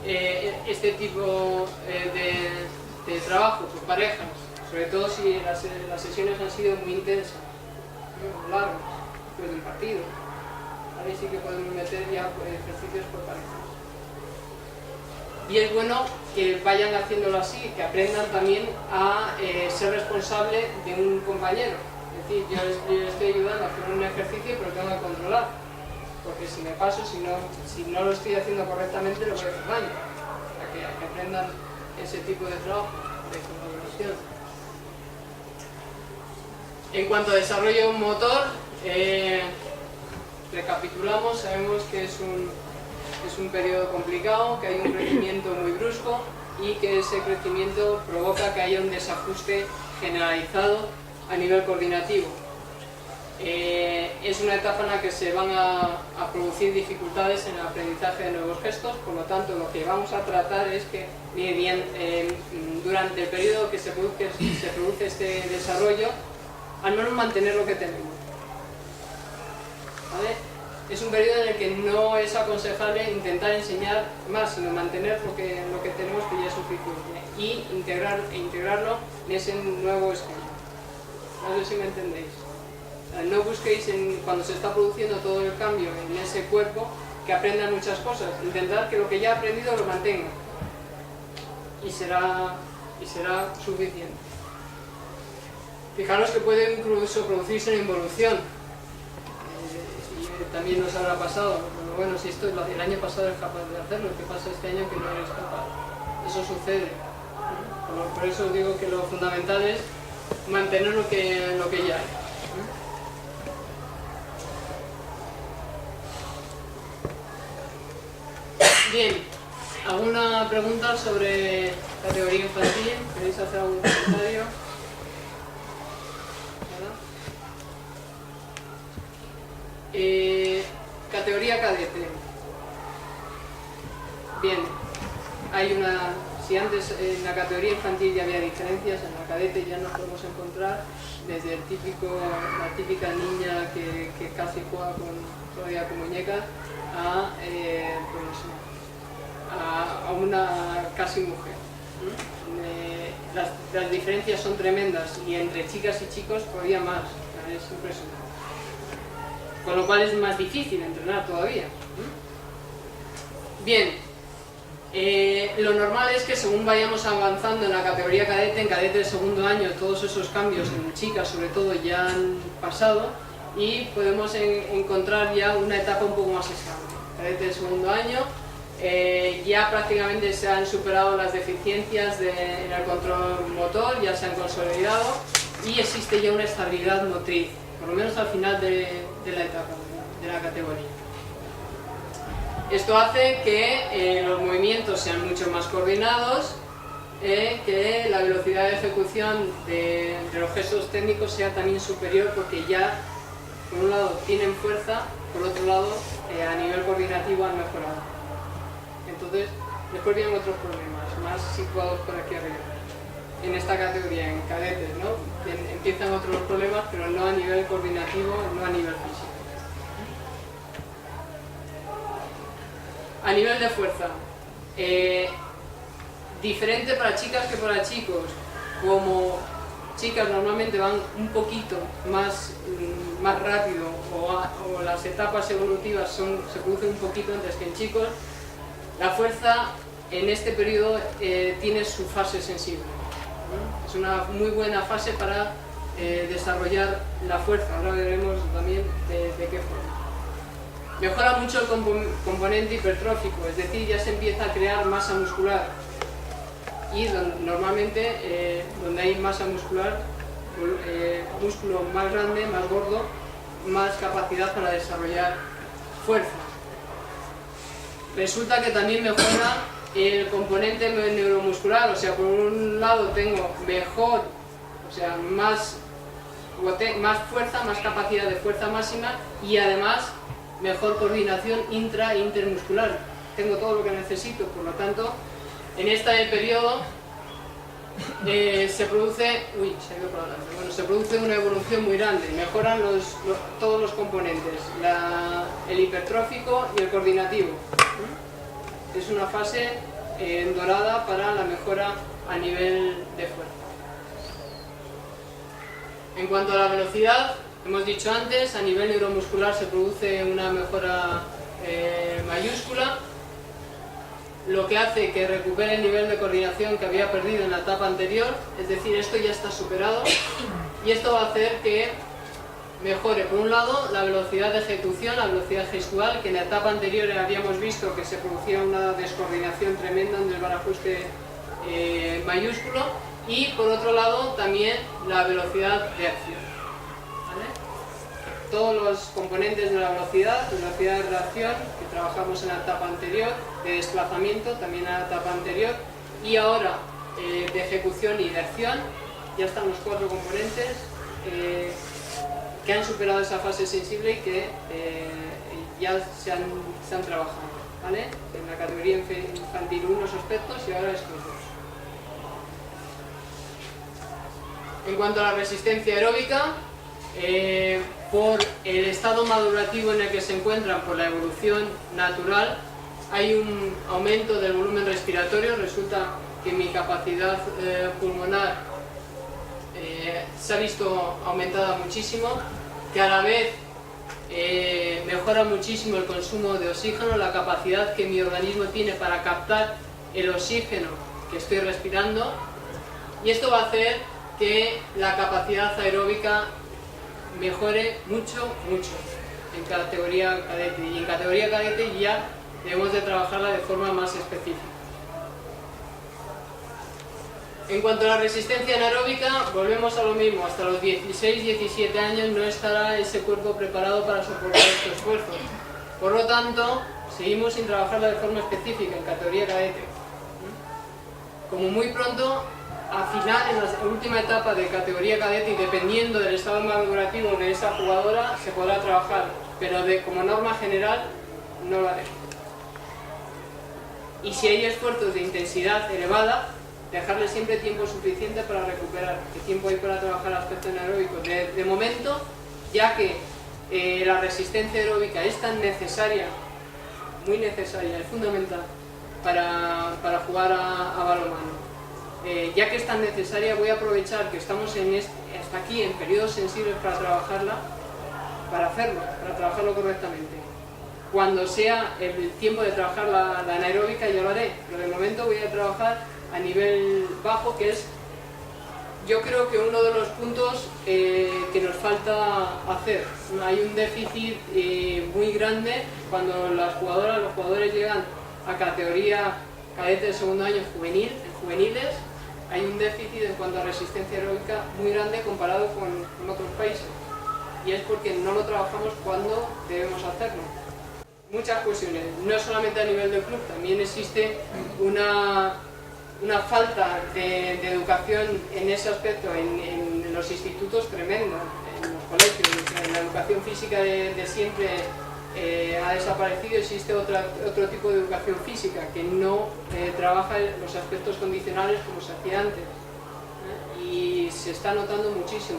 este tipo de trabajo por parejas, sobre todo si las sesiones han sido muy intensas, muy largas, después del partido. Ahí sí que podemos meter ya ejercicios por parejas. Y es bueno que vayan haciéndolo así, que aprendan también a ser responsable de un compañero. Es decir, yo les estoy ayudando a hacer un ejercicio, pero tengo que controlar. Porque si me paso, si no lo estoy haciendo correctamente, lo voy a hacer daño. O sea, que aprendan ese tipo de trabajo, de colaboración. En cuanto a desarrollo motor, recapitulamos, sabemos que es un periodo complicado, que hay un crecimiento muy brusco y que ese crecimiento provoca que haya un desajuste generalizado a nivel coordinativo. Es una etapa en la que se van a producir dificultades en el aprendizaje de nuevos gestos, por lo tanto lo que vamos a tratar es que durante el periodo que se produce este desarrollo, al menos mantener lo que tenemos. ¿Vale? Es un periodo en el que no es aconsejable intentar enseñar más, sino mantener lo que tenemos, que ya es suficiente, y integrarlo en ese nuevo esquema. No sé si me entendéis. No busquéis cuando se está produciendo todo el cambio en ese cuerpo que aprendan muchas cosas. Intentad que lo que ya ha aprendido lo mantenga y será suficiente. Fijaros que puede incluso producirse una involución. Y también nos habrá pasado. Pero bueno, si esto el año pasado eres capaz de hacerlo, ¿qué pasa este año que no eres capaz? Eso sucede. Por eso os digo que lo fundamental es mantener lo que ya hay. Bien, ¿alguna pregunta sobre categoría infantil? ¿Queréis hacer algún comentario? Categoría cadete. Bien, si antes en la categoría infantil ya había diferencias, en la cadete ya nos podemos encontrar desde la típica niña que casi juega todavía con muñecas a una casi mujer. Las diferencias son tremendas y entre chicas y chicos todavía más, es impresionante. Con lo cual es más difícil entrenar todavía. Bien, lo normal es que según vayamos avanzando en la categoría cadete, en cadete de segundo año, todos esos cambios en chicas sobre todo ya han pasado y podemos encontrar ya una etapa un poco más estable. Cadete de segundo año, ya prácticamente se han superado las deficiencias en el control motor, ya se han consolidado y existe ya una estabilidad motriz, por lo menos al final de la etapa, de la categoría. Esto hace que los movimientos sean mucho más coordinados, que la velocidad de ejecución de los gestos técnicos sea también superior porque ya, por un lado, tienen fuerza, por otro lado, a nivel coordinativo han mejorado. Entonces, después vienen otros problemas, más situados por aquí arriba. En esta categoría, en cadetes, ¿no? Empiezan otros problemas, pero no a nivel coordinativo, no a nivel físico. A nivel de fuerza, diferente para chicas que para chicos. Como chicas normalmente van un poquito más rápido o las etapas evolutivas se producen un poquito antes que en chicos, la fuerza en este periodo tiene su fase sensible. Es una muy buena fase para desarrollar la fuerza. Ahora veremos también de qué forma. Mejora mucho el componente hipertrófico, es decir, ya se empieza a crear masa muscular y normalmente donde hay masa muscular, músculo más grande, más gordo, más capacidad para desarrollar fuerza. Resulta que también mejora el componente neuromuscular, o sea, por un lado tengo mejor, o sea, más fuerza, más capacidad de fuerza máxima y además mejor coordinación intra e intermuscular. Tengo todo lo que necesito, por lo tanto, en este periodo se produce una evolución muy grande, mejoran todos los componentes, el hipertrófico y el coordinativo. Es una fase dorada para la mejora a nivel de fuerza. En cuanto a la velocidad, hemos dicho antes, a nivel neuromuscular se produce una mejora mayúscula, lo que hace que recupere el nivel de coordinación que había perdido en la etapa anterior, es decir, esto ya está superado y esto va a hacer que mejore, por un lado, la velocidad de ejecución, la velocidad gestual, que en la etapa anterior habíamos visto que se producía una descoordinación tremenda en el barajuste mayúsculo, y por otro lado también la velocidad de acción. ¿Vale? Todos los componentes de la velocidad de reacción que trabajamos en la etapa anterior, de desplazamiento también en la etapa anterior, y ahora de ejecución y de acción, ya están los 4 componentes que han superado esa fase sensible y que ya se han trabajado, ¿vale? En la categoría infantil unos aspectos y ahora estos dos. En cuanto a la resistencia aeróbica, por el estado madurativo en el que se encuentran, por la evolución natural, hay un aumento del volumen respiratorio. Resulta que mi capacidad pulmonar se ha visto aumentada muchísimo que a la vez mejora muchísimo el consumo de oxígeno, la capacidad que mi organismo tiene para captar el oxígeno que estoy respirando, y esto va a hacer que la capacidad aeróbica mejore mucho en categoría cadete, y en categoría cadete ya debemos de trabajarla de forma más específica. En cuanto a la resistencia anaeróbica, volvemos a lo mismo. Hasta los 16-17 años no estará ese cuerpo preparado para soportar estos esfuerzos. Por lo tanto, seguimos sin trabajarla de forma específica en categoría cadete. Como muy pronto, al final, en la última etapa de categoría cadete, y dependiendo del estado madurativo de esa jugadora, se podrá trabajar, pero como norma general no lo haremos. Y si hay esfuerzos de intensidad elevada, dejarle siempre tiempo suficiente para recuperar. ¿Qué tiempo hay para trabajar el aspecto anaeróbico? De momento, ya que la resistencia aeróbica es tan necesaria, muy necesaria, es fundamental para jugar a balonmano. Ya que es tan necesaria, voy a aprovechar que estamos hasta aquí en periodos sensibles para trabajarla, para trabajarlo correctamente. Cuando sea el tiempo de trabajar la anaeróbica, yo lo haré, pero de momento voy a trabajar a nivel bajo, que es, yo creo que uno de los puntos que nos falta hacer. Hay un déficit muy grande cuando las jugadoras, los jugadores llegan a categoría cadete de segundo año en juveniles. Hay un déficit en cuanto a resistencia aeróbica muy grande comparado con otros países, y es porque no lo trabajamos cuando debemos hacerlo. Muchas cuestiones, no solamente a nivel del club, también existe una falta de educación en ese aspecto en los institutos tremenda, en los colegios. En la educación física de siempre ha desaparecido. Existe otro tipo de educación física que no trabaja los aspectos condicionales como se hacía antes, y se está notando muchísimo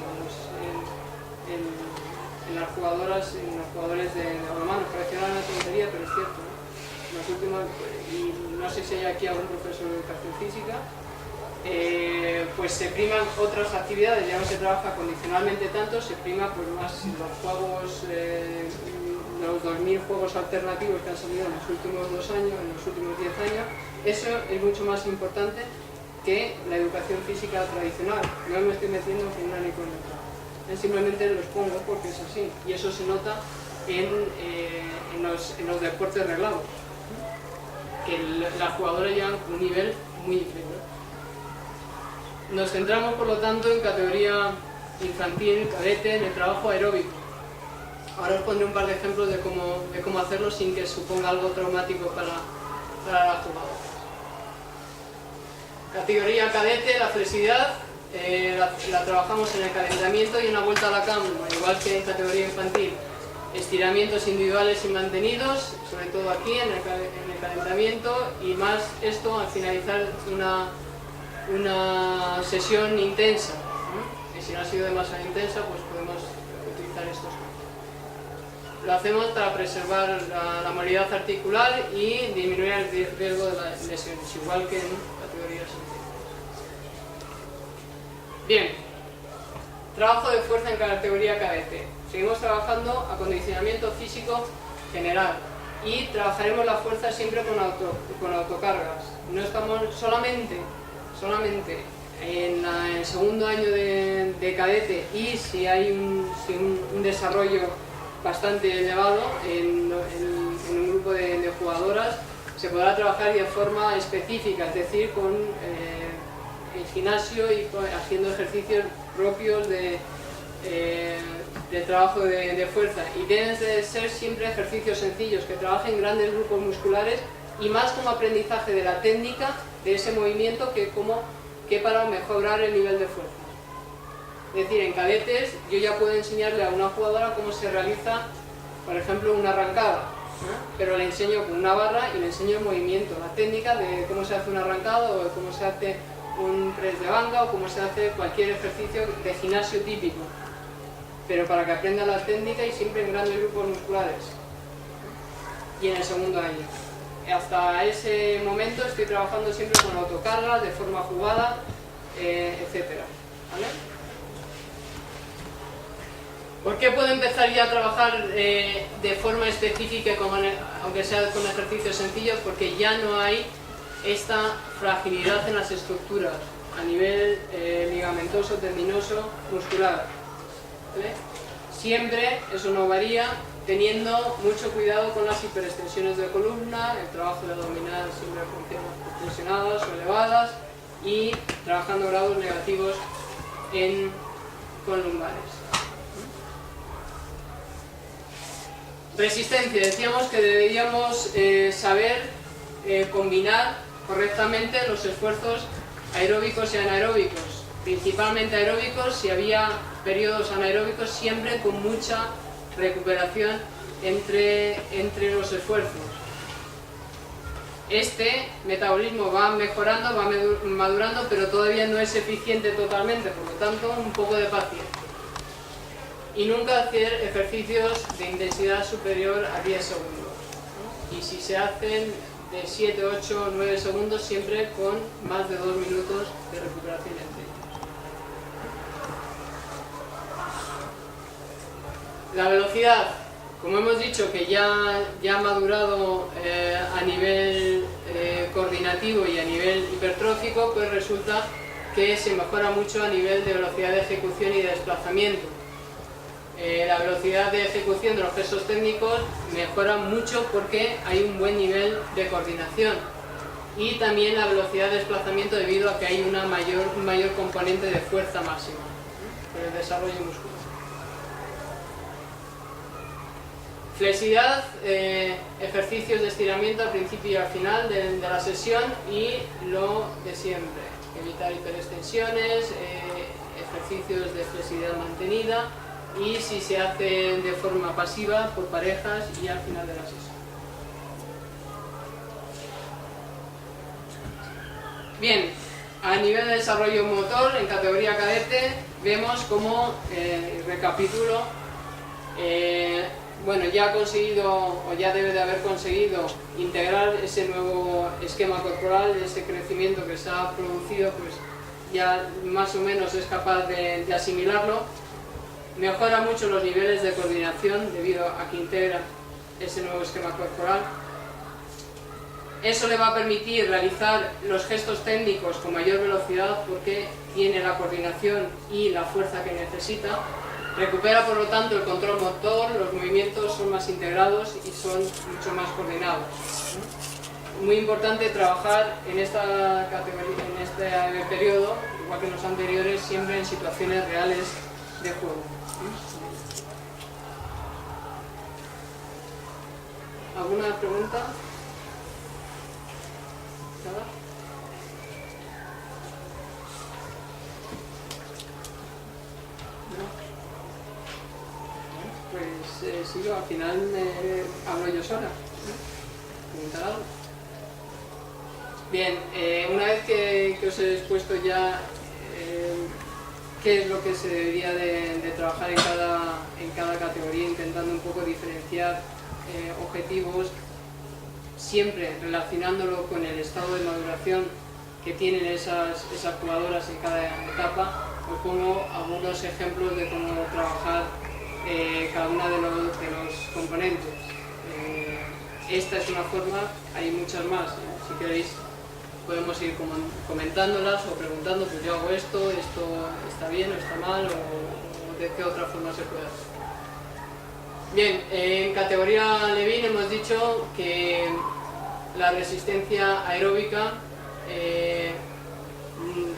en las jugadoras, en los jugadores de balonmano. Parece una tontería, pero es cierto, ¿no? Los últimos, y no sé si hay aquí algún profesor de educación física, pues se priman otras actividades, ya no se trabaja condicionalmente tanto, se prima pues más los juegos, los 2000 juegos alternativos que han salido en los últimos 2 años, en los últimos 10 años. Eso es mucho más importante que la educación física tradicional. No me estoy metiendo con una ni con otra, simplemente los pongo porque es así, y eso se nota en los deportes reglados, que las jugadoras llegan a un nivel muy inferior. Nos centramos, por lo tanto, en categoría infantil, cadete, en el trabajo aeróbico. Ahora os pondré un par de ejemplos de cómo hacerlo sin que suponga algo traumático para las jugadoras. Categoría cadete, la flexibilidad la trabajamos en el calentamiento y en la vuelta a la cama, igual que en categoría infantil. Estiramientos individuales y mantenidos, sobre todo aquí en el calentamiento, y más esto al finalizar una sesión intensa, ¿no? Y si no ha sido demasiado intensa, pues podemos utilizar estos. Lo hacemos para preservar la movilidad articular y disminuir el riesgo de las lesiones, igual que en categorías anteriores. Bien, trabajo de fuerza en categoría cadete. Seguimos trabajando acondicionamiento físico general y trabajaremos la fuerza siempre con autocargas. No estamos solamente en el segundo año de cadete, y si hay un desarrollo bastante elevado en un grupo de jugadoras, se podrá trabajar de forma específica, es decir, con el gimnasio y haciendo ejercicios propios de trabajo de fuerza, y deben de ser siempre ejercicios sencillos que trabajen grandes grupos musculares, y más como aprendizaje de la técnica de ese movimiento que para mejorar el nivel de fuerza. Es decir, en cadetes yo ya puedo enseñarle a una jugadora cómo se realiza, por ejemplo, una arrancada, pero le enseño con una barra y le enseño el movimiento, la técnica de cómo se hace una arrancada, o de cómo se hace un press de banca, o cómo se hace cualquier ejercicio de gimnasio típico, pero para que aprenda la técnica, y siempre en grandes grupos musculares. Y en el segundo año. Hasta ese momento estoy trabajando siempre con autocargas, de forma jugada, etc. ¿Vale? ¿Por qué puedo empezar ya a trabajar de forma específica, aunque sea con ejercicios sencillos? Porque ya no hay esta fragilidad en las estructuras a nivel ligamentoso, tendinoso, muscular, ¿vale? Siempre eso no varía, teniendo mucho cuidado con las hiperextensiones de columna, el trabajo de abdominal siempre con piernas flexionadas o elevadas y trabajando grados negativos con lumbares. Resistencia, decíamos que deberíamos saber combinar correctamente los esfuerzos aeróbicos y anaeróbicos, principalmente aeróbicos. Si había periodos anaeróbicos, siempre con mucha recuperación entre los esfuerzos. Este metabolismo va mejorando, va madurando, pero todavía no es eficiente totalmente, por lo tanto un poco de paciencia. Y nunca hacer ejercicios de intensidad superior a 10 segundos, ¿no? Y si se hacen de 7, 8, 9 segundos, siempre con más de 2 minutos de recuperación entre ellos. La velocidad, como hemos dicho que ya ha madurado a nivel coordinativo y a nivel hipertrófico, pues resulta que se mejora mucho a nivel de velocidad de ejecución y de desplazamiento. La velocidad de ejecución de los gestos técnicos mejora mucho porque hay un buen nivel de coordinación, y también la velocidad de desplazamiento debido a que hay un mayor componente de fuerza máxima por el desarrollo muscular. Flexibilidad, ejercicios de estiramiento al principio y al final de la sesión, y lo de siempre, evitar hiperextensiones, ejercicios de flexibilidad mantenida, y si se hace de forma pasiva por parejas y al final de la sesión. Bien, a nivel de desarrollo motor en categoría cadete vemos como, recapitulo, bueno, ya ha conseguido o ya debe de haber conseguido integrar ese nuevo esquema corporal, ese crecimiento que se ha producido, pues ya más o menos es capaz de asimilarlo. Mejora mucho los niveles de coordinación debido a que integra ese nuevo esquema corporal. Eso le va a permitir realizar los gestos técnicos con mayor velocidad porque tiene la coordinación y la fuerza que necesita. Recupera por lo tanto el control motor, los movimientos son más integrados y son mucho más coordinados. Muy importante trabajar en esta categoría, en este periodo, igual que en los anteriores, siempre en situaciones reales de juego. ¿Alguna pregunta? ¿Nada? ¿No? Pues sí, al final hablo yo sola. ¿Preguntar algo? Bien, una vez que os he expuesto ya qué es lo que se debería de trabajar en cada categoría, intentando un poco diferenciar objetivos, siempre relacionándolo con el estado de maduración que tienen esas jugadoras en cada etapa, os pongo algunos ejemplos de cómo trabajar cada uno de los componentes. Esta es una forma, hay muchas más, si queréis podemos ir comentándolas o preguntando, pues yo hago esto está bien o está mal, o de qué otra forma se puede hacer. Bien, en categoría Levin hemos dicho que la resistencia aeróbica,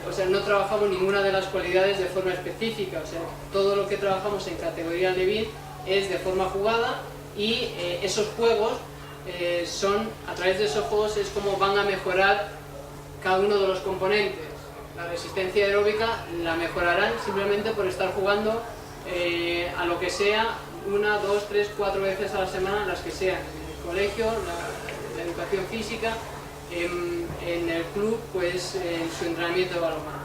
o sea, no trabajamos ninguna de las cualidades de forma específica, o sea, todo lo que trabajamos en categoría Levin es de forma jugada, y esos juegos a través de esos juegos es como van a mejorar cada uno de los componentes. La resistencia aeróbica la mejorarán simplemente por estar jugando a lo que sea, 1, 2, 3, 4 veces a la semana, las que sean, en el colegio, la educación física, en el club, pues en su entrenamiento de balonmano.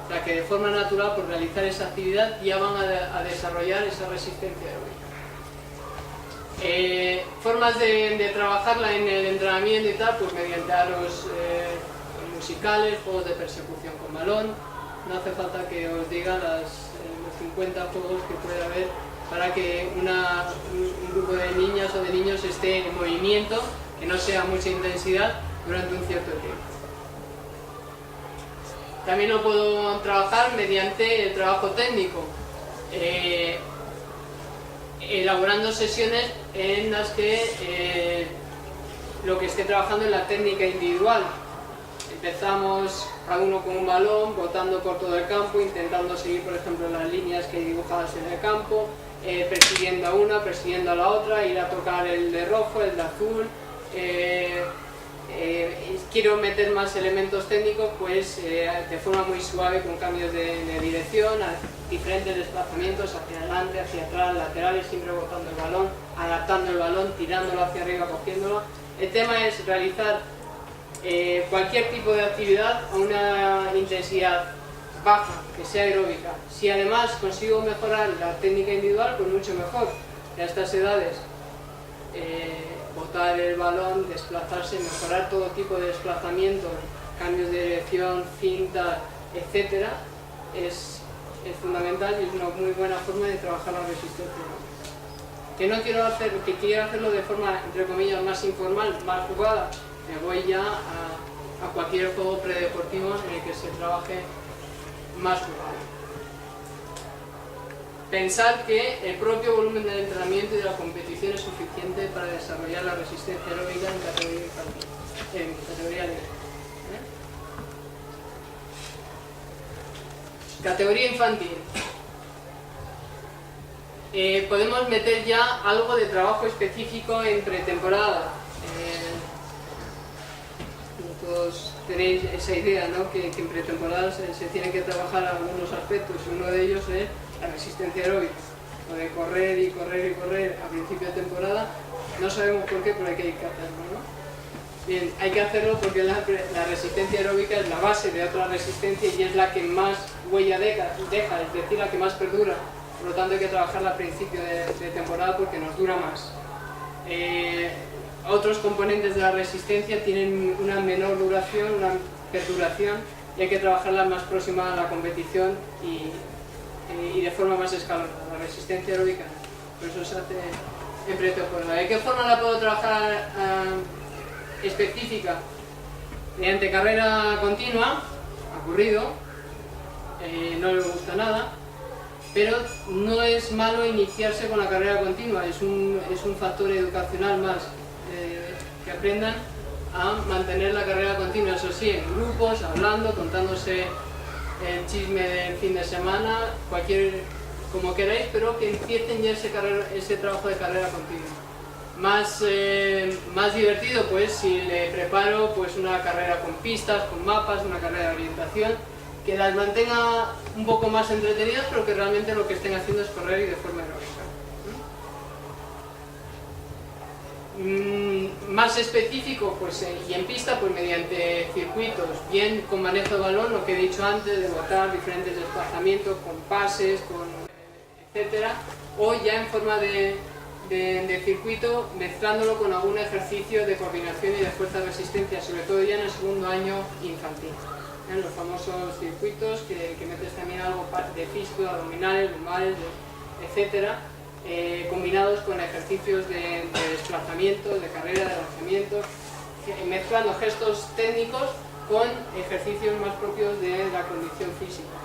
O sea que de forma natural, por realizar esa actividad, ya van a desarrollar esa resistencia aeróbica. Formas de trabajarla en el entrenamiento y tal, pues mediante aros musicales, juegos de persecución con balón. No hace falta que os diga los 50 juegos que puede haber para que un grupo de niñas o de niños esté en movimiento, que no sea mucha intensidad durante un cierto tiempo. También lo puedo trabajar mediante el trabajo técnico, elaborando sesiones en las que lo que esté trabajando es la técnica individual. Empezamos cada uno con un balón, botando por todo el campo, intentando seguir, por ejemplo, las líneas que hay dibujadas en el campo, persiguiendo a una, persiguiendo a la otra, ir a tocar el de rojo, el de azul. Quiero meter más elementos técnicos, pues de forma muy suave, con cambios de dirección, diferentes desplazamientos hacia adelante, hacia atrás, laterales, siempre botando el balón, adaptando el balón, tirándolo hacia arriba, cogiéndolo. El tema es realizar cualquier tipo de actividad a una intensidad baja, que sea aeróbica. Si además consigo mejorar la técnica individual, pues mucho mejor. A estas edades, botar el balón, desplazarse, mejorar todo tipo de desplazamientos, cambios de dirección, cinta, etc. es fundamental y es una muy buena forma de trabajar la resistencia. Que quiero hacerlo de forma, entre comillas, más informal, más jugada, me voy ya a cualquier juego predeportivo en el que se trabaje más jugado. Pensar que el propio volumen del entrenamiento y de la competición es suficiente para desarrollar la resistencia aeróbica en categoría infantil, en categoría libre. Categoría infantil. Podemos meter ya algo de trabajo específico en pretemporada. Todos tenéis esa idea, ¿no? Que en pretemporada se tiene que trabajar algunos aspectos, y uno de ellos es la resistencia aeróbica, o de correr y correr y correr a principio de temporada. No sabemos por qué, pero hay que hacerlo, ¿no? Bien, hay que hacerlo porque la resistencia aeróbica es la base de otra resistencia y es la que más huella deja, es decir, la que más perdura. Por lo tanto hay que trabajarla a principio de temporada porque nos dura más. Otros componentes de la resistencia tienen una menor duración, una perduración, y hay que trabajarla más próxima a la competición y de forma más escalonada. La resistencia aeróbica, por eso se hace en pretemporada. ¿De qué forma la puedo trabajar específica? Mediante carrera continua, aburrido, no le gusta nada, pero no es malo iniciarse con la carrera continua, es un factor educacional más, que aprendan a mantener la carrera continua, eso sí, en grupos, hablando, contándose el chisme del fin de semana, como queráis, pero que empiecen ya ese trabajo de carrera continua. Más divertido, pues, si le preparo pues una carrera con pistas, con mapas, una carrera de orientación, que las mantenga un poco más entretenidas, pero que realmente lo que estén haciendo es correr y de forma aeróbica. Más específico, pues, y en pista, pues mediante circuitos, bien con manejo de balón, lo que he dicho antes, de botar diferentes desplazamientos, con pases, etcétera, o ya en forma de circuito, mezclándolo con algún ejercicio de coordinación y de fuerza-resistencia, sobre todo ya en el segundo año infantil. En los famosos circuitos, que metes también algo de físico, abdominales, lumbares, etcétera, combinados con ejercicios de desplazamiento, de carrera, de lanzamiento, mezclando gestos técnicos con ejercicios más propios de la condición física,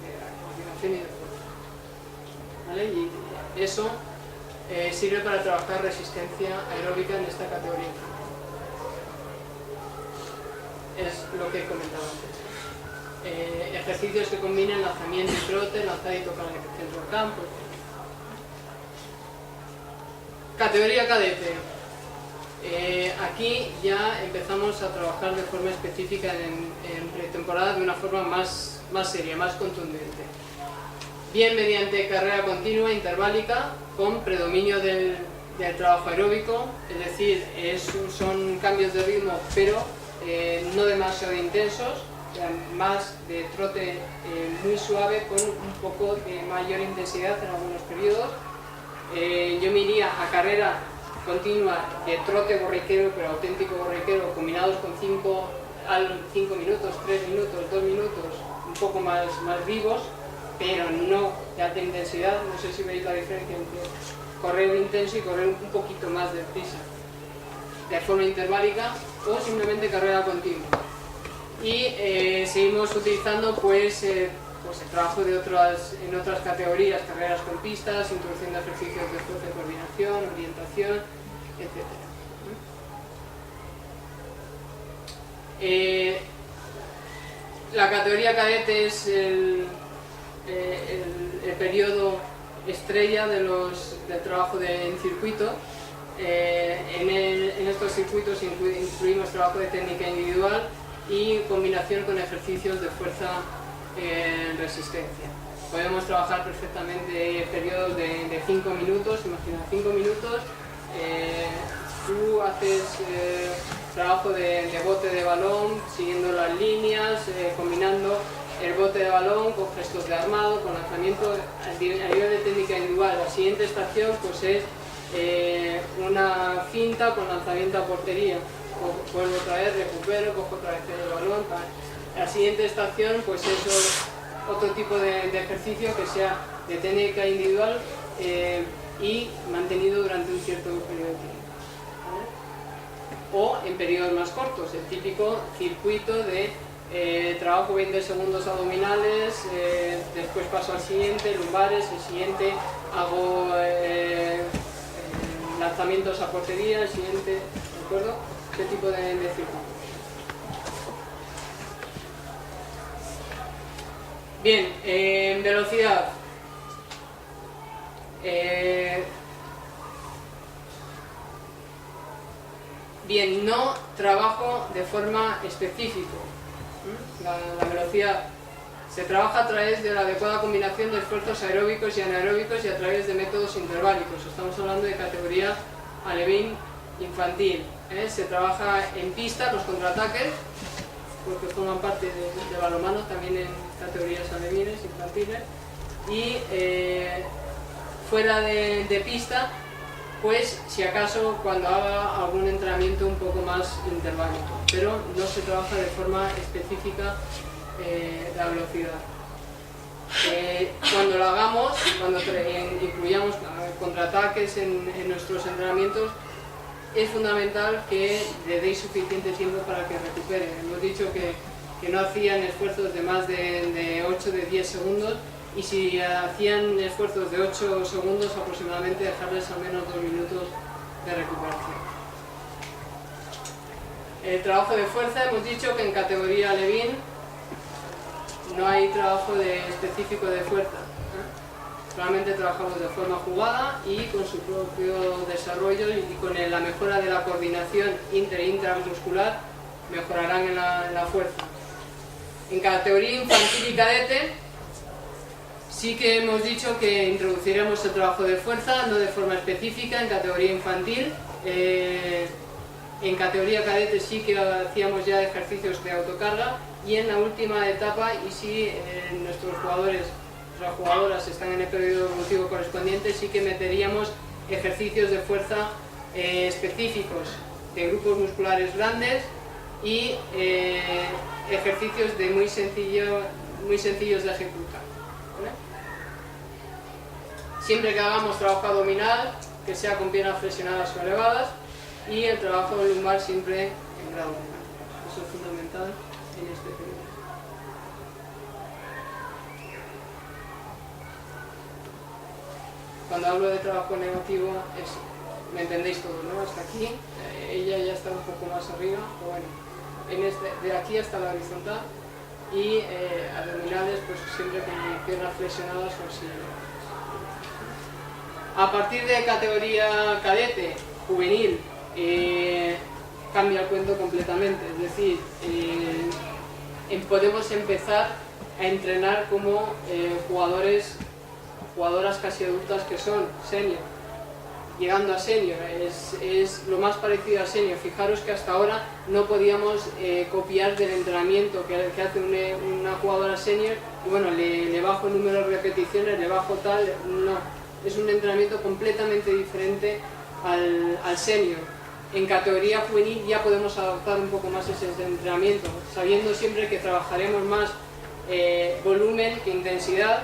de la coordinación y de fuerza. ¿Vale? Y eso sirve para trabajar resistencia aeróbica en esta categoría. Es lo que he comentado antes. Ejercicios que combinen lanzamiento y trote, lanzar y tocar en el centro del campo. Categoría cadete. Aquí ya empezamos a trabajar de forma específica en pretemporada de una forma más seria, más contundente. Bien mediante carrera continua, interválica, con predominio del trabajo aeróbico, es decir, son cambios de ritmo, pero no demasiado intensos, más de trote muy suave, con un poco de mayor intensidad en algunos periodos. Yo me iría a carrera continua de trote borriquero, pero auténtico borriquero, combinados con 5 minutos, 3 minutos, 2 minutos, un poco más vivos, pero no de alta intensidad. No sé si veis la diferencia entre correr intenso y correr un poquito más deprisa, de forma interválica, o simplemente carrera continua. Y seguimos utilizando pues el trabajo en otras categorías, carreras con pistas, introducción de ejercicios de fuerza y coordinación, orientación, etc. La categoría cadete es el periodo estrella del trabajo en circuito. En estos circuitos incluimos trabajo de técnica individual y combinación con ejercicios de fuerza en resistencia. Podemos trabajar perfectamente periodos de 5 minutos, imagina 5 minutos, tú haces trabajo de bote de balón, siguiendo las líneas, combinando el bote de balón con gestos de armado, con lanzamiento a nivel de técnica individual. La siguiente estación pues es una finta con lanzamiento a portería. Vuelvo otra vez, recupero, cojo otra vez el balón. La siguiente estación pues es otro tipo de ejercicio que sea de técnica individual y mantenido durante un cierto periodo de tiempo. O en periodos más cortos, el típico circuito de trabajo 20 segundos abdominales, después paso al siguiente, lumbares, el siguiente hago lanzamientos a portería, el siguiente, ¿de acuerdo? Este tipo de circuito. Bien, en velocidad. Bien, no trabajo de forma específica. La velocidad se trabaja a través de la adecuada combinación de esfuerzos aeróbicos y anaeróbicos y a través de métodos interválicos. Estamos hablando de categoría alevín infantil. Se trabaja en pista los contraataques, porque forman parte de balonmano también en categorías alevines infantiles, y fuera de pista, pues si acaso cuando haga algún entrenamiento un poco más interválico, pero no se trabaja de forma específica la velocidad. Cuando lo hagamos, cuando incluyamos contraataques en nuestros entrenamientos, es fundamental que le deis suficiente tiempo para que recuperen. Hemos dicho que no hacían esfuerzos de más de 8 de 10 segundos, y si hacían esfuerzos de 8 segundos aproximadamente, dejarles al menos 2 minutos de recuperación. El trabajo de fuerza, hemos dicho que en categoría alevín no hay trabajo específico de fuerza. Solamente trabajamos de forma jugada y con su propio desarrollo, y con la mejora de la coordinación inter- e intramuscular mejorarán en la fuerza. En categoría infantil y cadete sí que hemos dicho que introduciremos el trabajo de fuerza, no de forma específica en categoría infantil. En categoría cadete sí que hacíamos ya ejercicios de autocarga, y en la última etapa, y si nuestros jugadores, nuestras jugadoras están en el periodo evolutivo correspondiente, sí que meteríamos ejercicios de fuerza específicos de grupos musculares grandes y ejercicios muy sencillos de ejecutar. ¿Vale? Siempre que hagamos trabajo abdominal, que sea con piernas flexionadas o elevadas, y el trabajo lumbar siempre en grado menor. Eso es fundamental en este periodo. Cuando hablo de trabajo negativo, me entendéis todo, ¿no? Hasta aquí, ella ya está un poco más arriba, pero bueno, de aquí hasta la horizontal, y abdominales pues siempre con piernas flexionadas o así. A partir de categoría cadete, juvenil, cambia el cuento completamente, es decir, podemos empezar a entrenar como jugadoras casi adultas que son senior, llegando a senior, es lo más parecido a senior. Fijaros que hasta ahora no podíamos copiar del entrenamiento que hace una jugadora senior, y bueno, le bajo el número de repeticiones, le bajo tal, no, es un entrenamiento completamente diferente al senior. En categoría juvenil ya podemos adaptar un poco más ese entrenamiento, sabiendo siempre que trabajaremos más volumen que intensidad,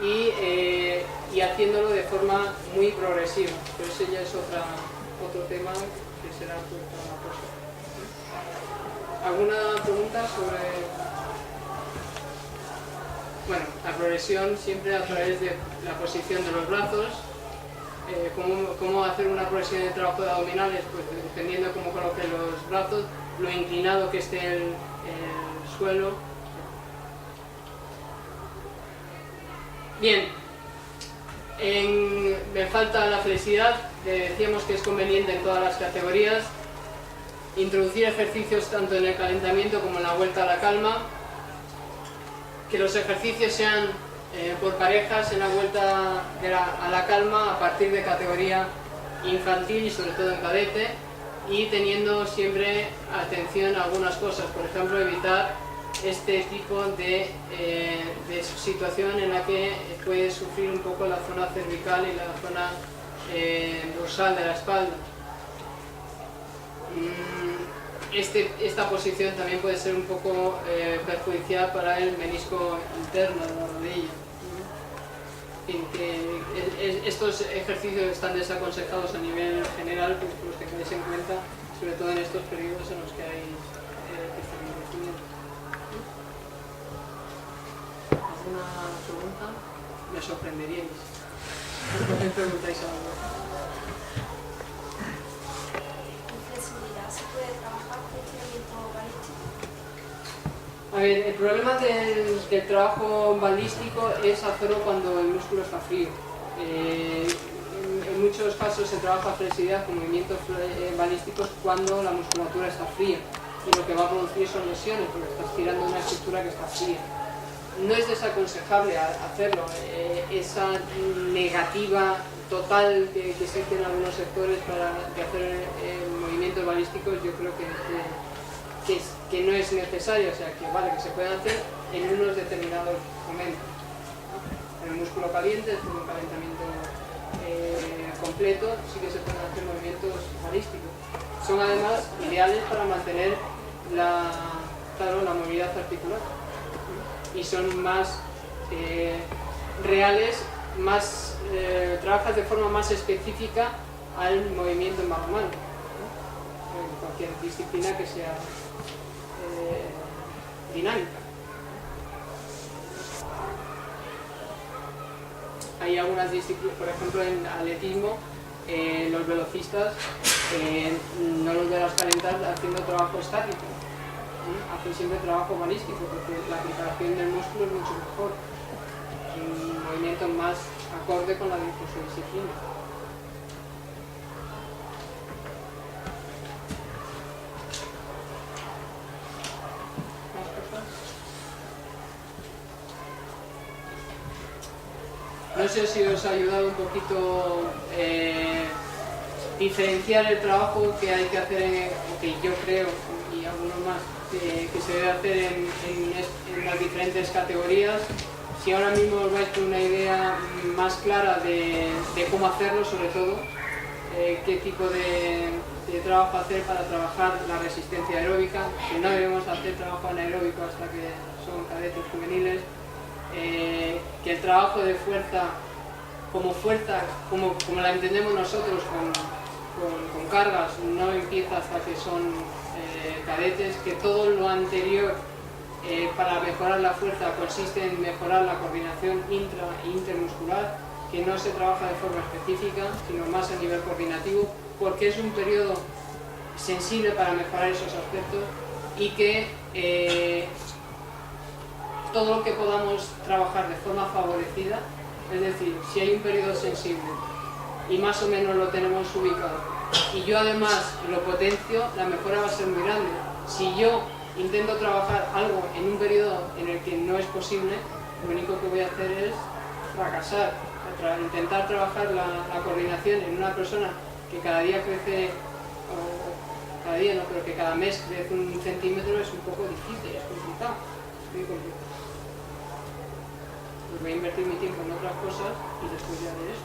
y haciéndolo de forma muy progresiva. Pero ese ya es otro tema que será pues, para la próxima. ¿Alguna pregunta sobre...? Bueno, la progresión siempre a través de la posición de los brazos. ¿Cómo hacer una progresión de trabajo de abdominales? Pues dependiendo de cómo coloque los brazos, lo inclinado que esté el suelo. Bien, me falta la flexibilidad, decíamos que es conveniente en todas las categorías. Introducir ejercicios tanto en el calentamiento como en la vuelta a la calma. Que los ejercicios sean por parejas en la vuelta a la calma a partir de categoría infantil y sobre todo en cadete, y teniendo siempre atención a algunas cosas, por ejemplo evitar este tipo de situación en la que puede sufrir un poco la zona cervical y la zona dorsal de la espalda. Esta posición también puede ser un poco perjudicial para el menisco interno de la rodilla. Estos ejercicios están desaconsejados a nivel general, pues los tengáis en cuenta, sobre todo en estos periodos en los que hay crecimiento. ¿Alguna pregunta? Me sorprenderíais. ¿Por qué preguntáis algo? A ver, el problema del trabajo balístico es hacerlo cuando el músculo está frío. En muchos casos se trabaja flexibilidad con movimientos balísticos cuando la musculatura está fría, y lo que va a producir son lesiones porque estás tirando una estructura que está fría. No es desaconsejable hacerlo. Esa negativa total que existe en algunos sectores de hacer movimientos balísticos, yo creo que no es necesario, o sea, que vale, que se pueden hacer en unos determinados momentos. En el músculo caliente, después de un calentamiento completo, sí que se pueden hacer movimientos balísticos. Son además ideales para mantener la movilidad articular, y son más reales, trabajas de forma más específica al movimiento normal, en cualquier disciplina que sea dinámica. Hay algunas disciplinas, por ejemplo en atletismo, los velocistas no los verás calentar haciendo trabajo estático, hacen siempre trabajo balístico porque la preparación del músculo es mucho mejor, un movimiento más acorde con su disciplina. No sé si os ha ayudado un poquito diferenciar el trabajo que hay que hacer, o que yo creo, y algunos más, que se debe hacer en las diferentes categorías. Si ahora mismo os vais con una idea más clara de cómo hacerlo, sobre todo, qué tipo de trabajo hacer para trabajar la resistencia aeróbica, que no debemos hacer trabajo anaeróbico hasta que son cadetes juveniles, que el trabajo de fuerza, como la entendemos nosotros, con cargas, no empieza hasta que son cadetes, que todo lo anterior para mejorar la fuerza consiste en mejorar la coordinación intra e intermuscular, que no se trabaja de forma específica, sino más a nivel coordinativo, porque es un periodo sensible para mejorar esos aspectos, y que todo lo que podamos trabajar de forma favorecida, es decir, si hay un periodo sensible y más o menos lo tenemos ubicado, y yo además lo potencio, la mejora va a ser muy grande. Si yo intento trabajar algo en un periodo en el que no es posible, lo único que voy a hacer es fracasar. Intentar trabajar la coordinación en una persona que cada día crece, o cada día no, pero que cada mes crece 1 centímetro, es un poco difícil, es complicado, es muy complicado. Pues voy a invertir mi tiempo en otras cosas y después ya de eso.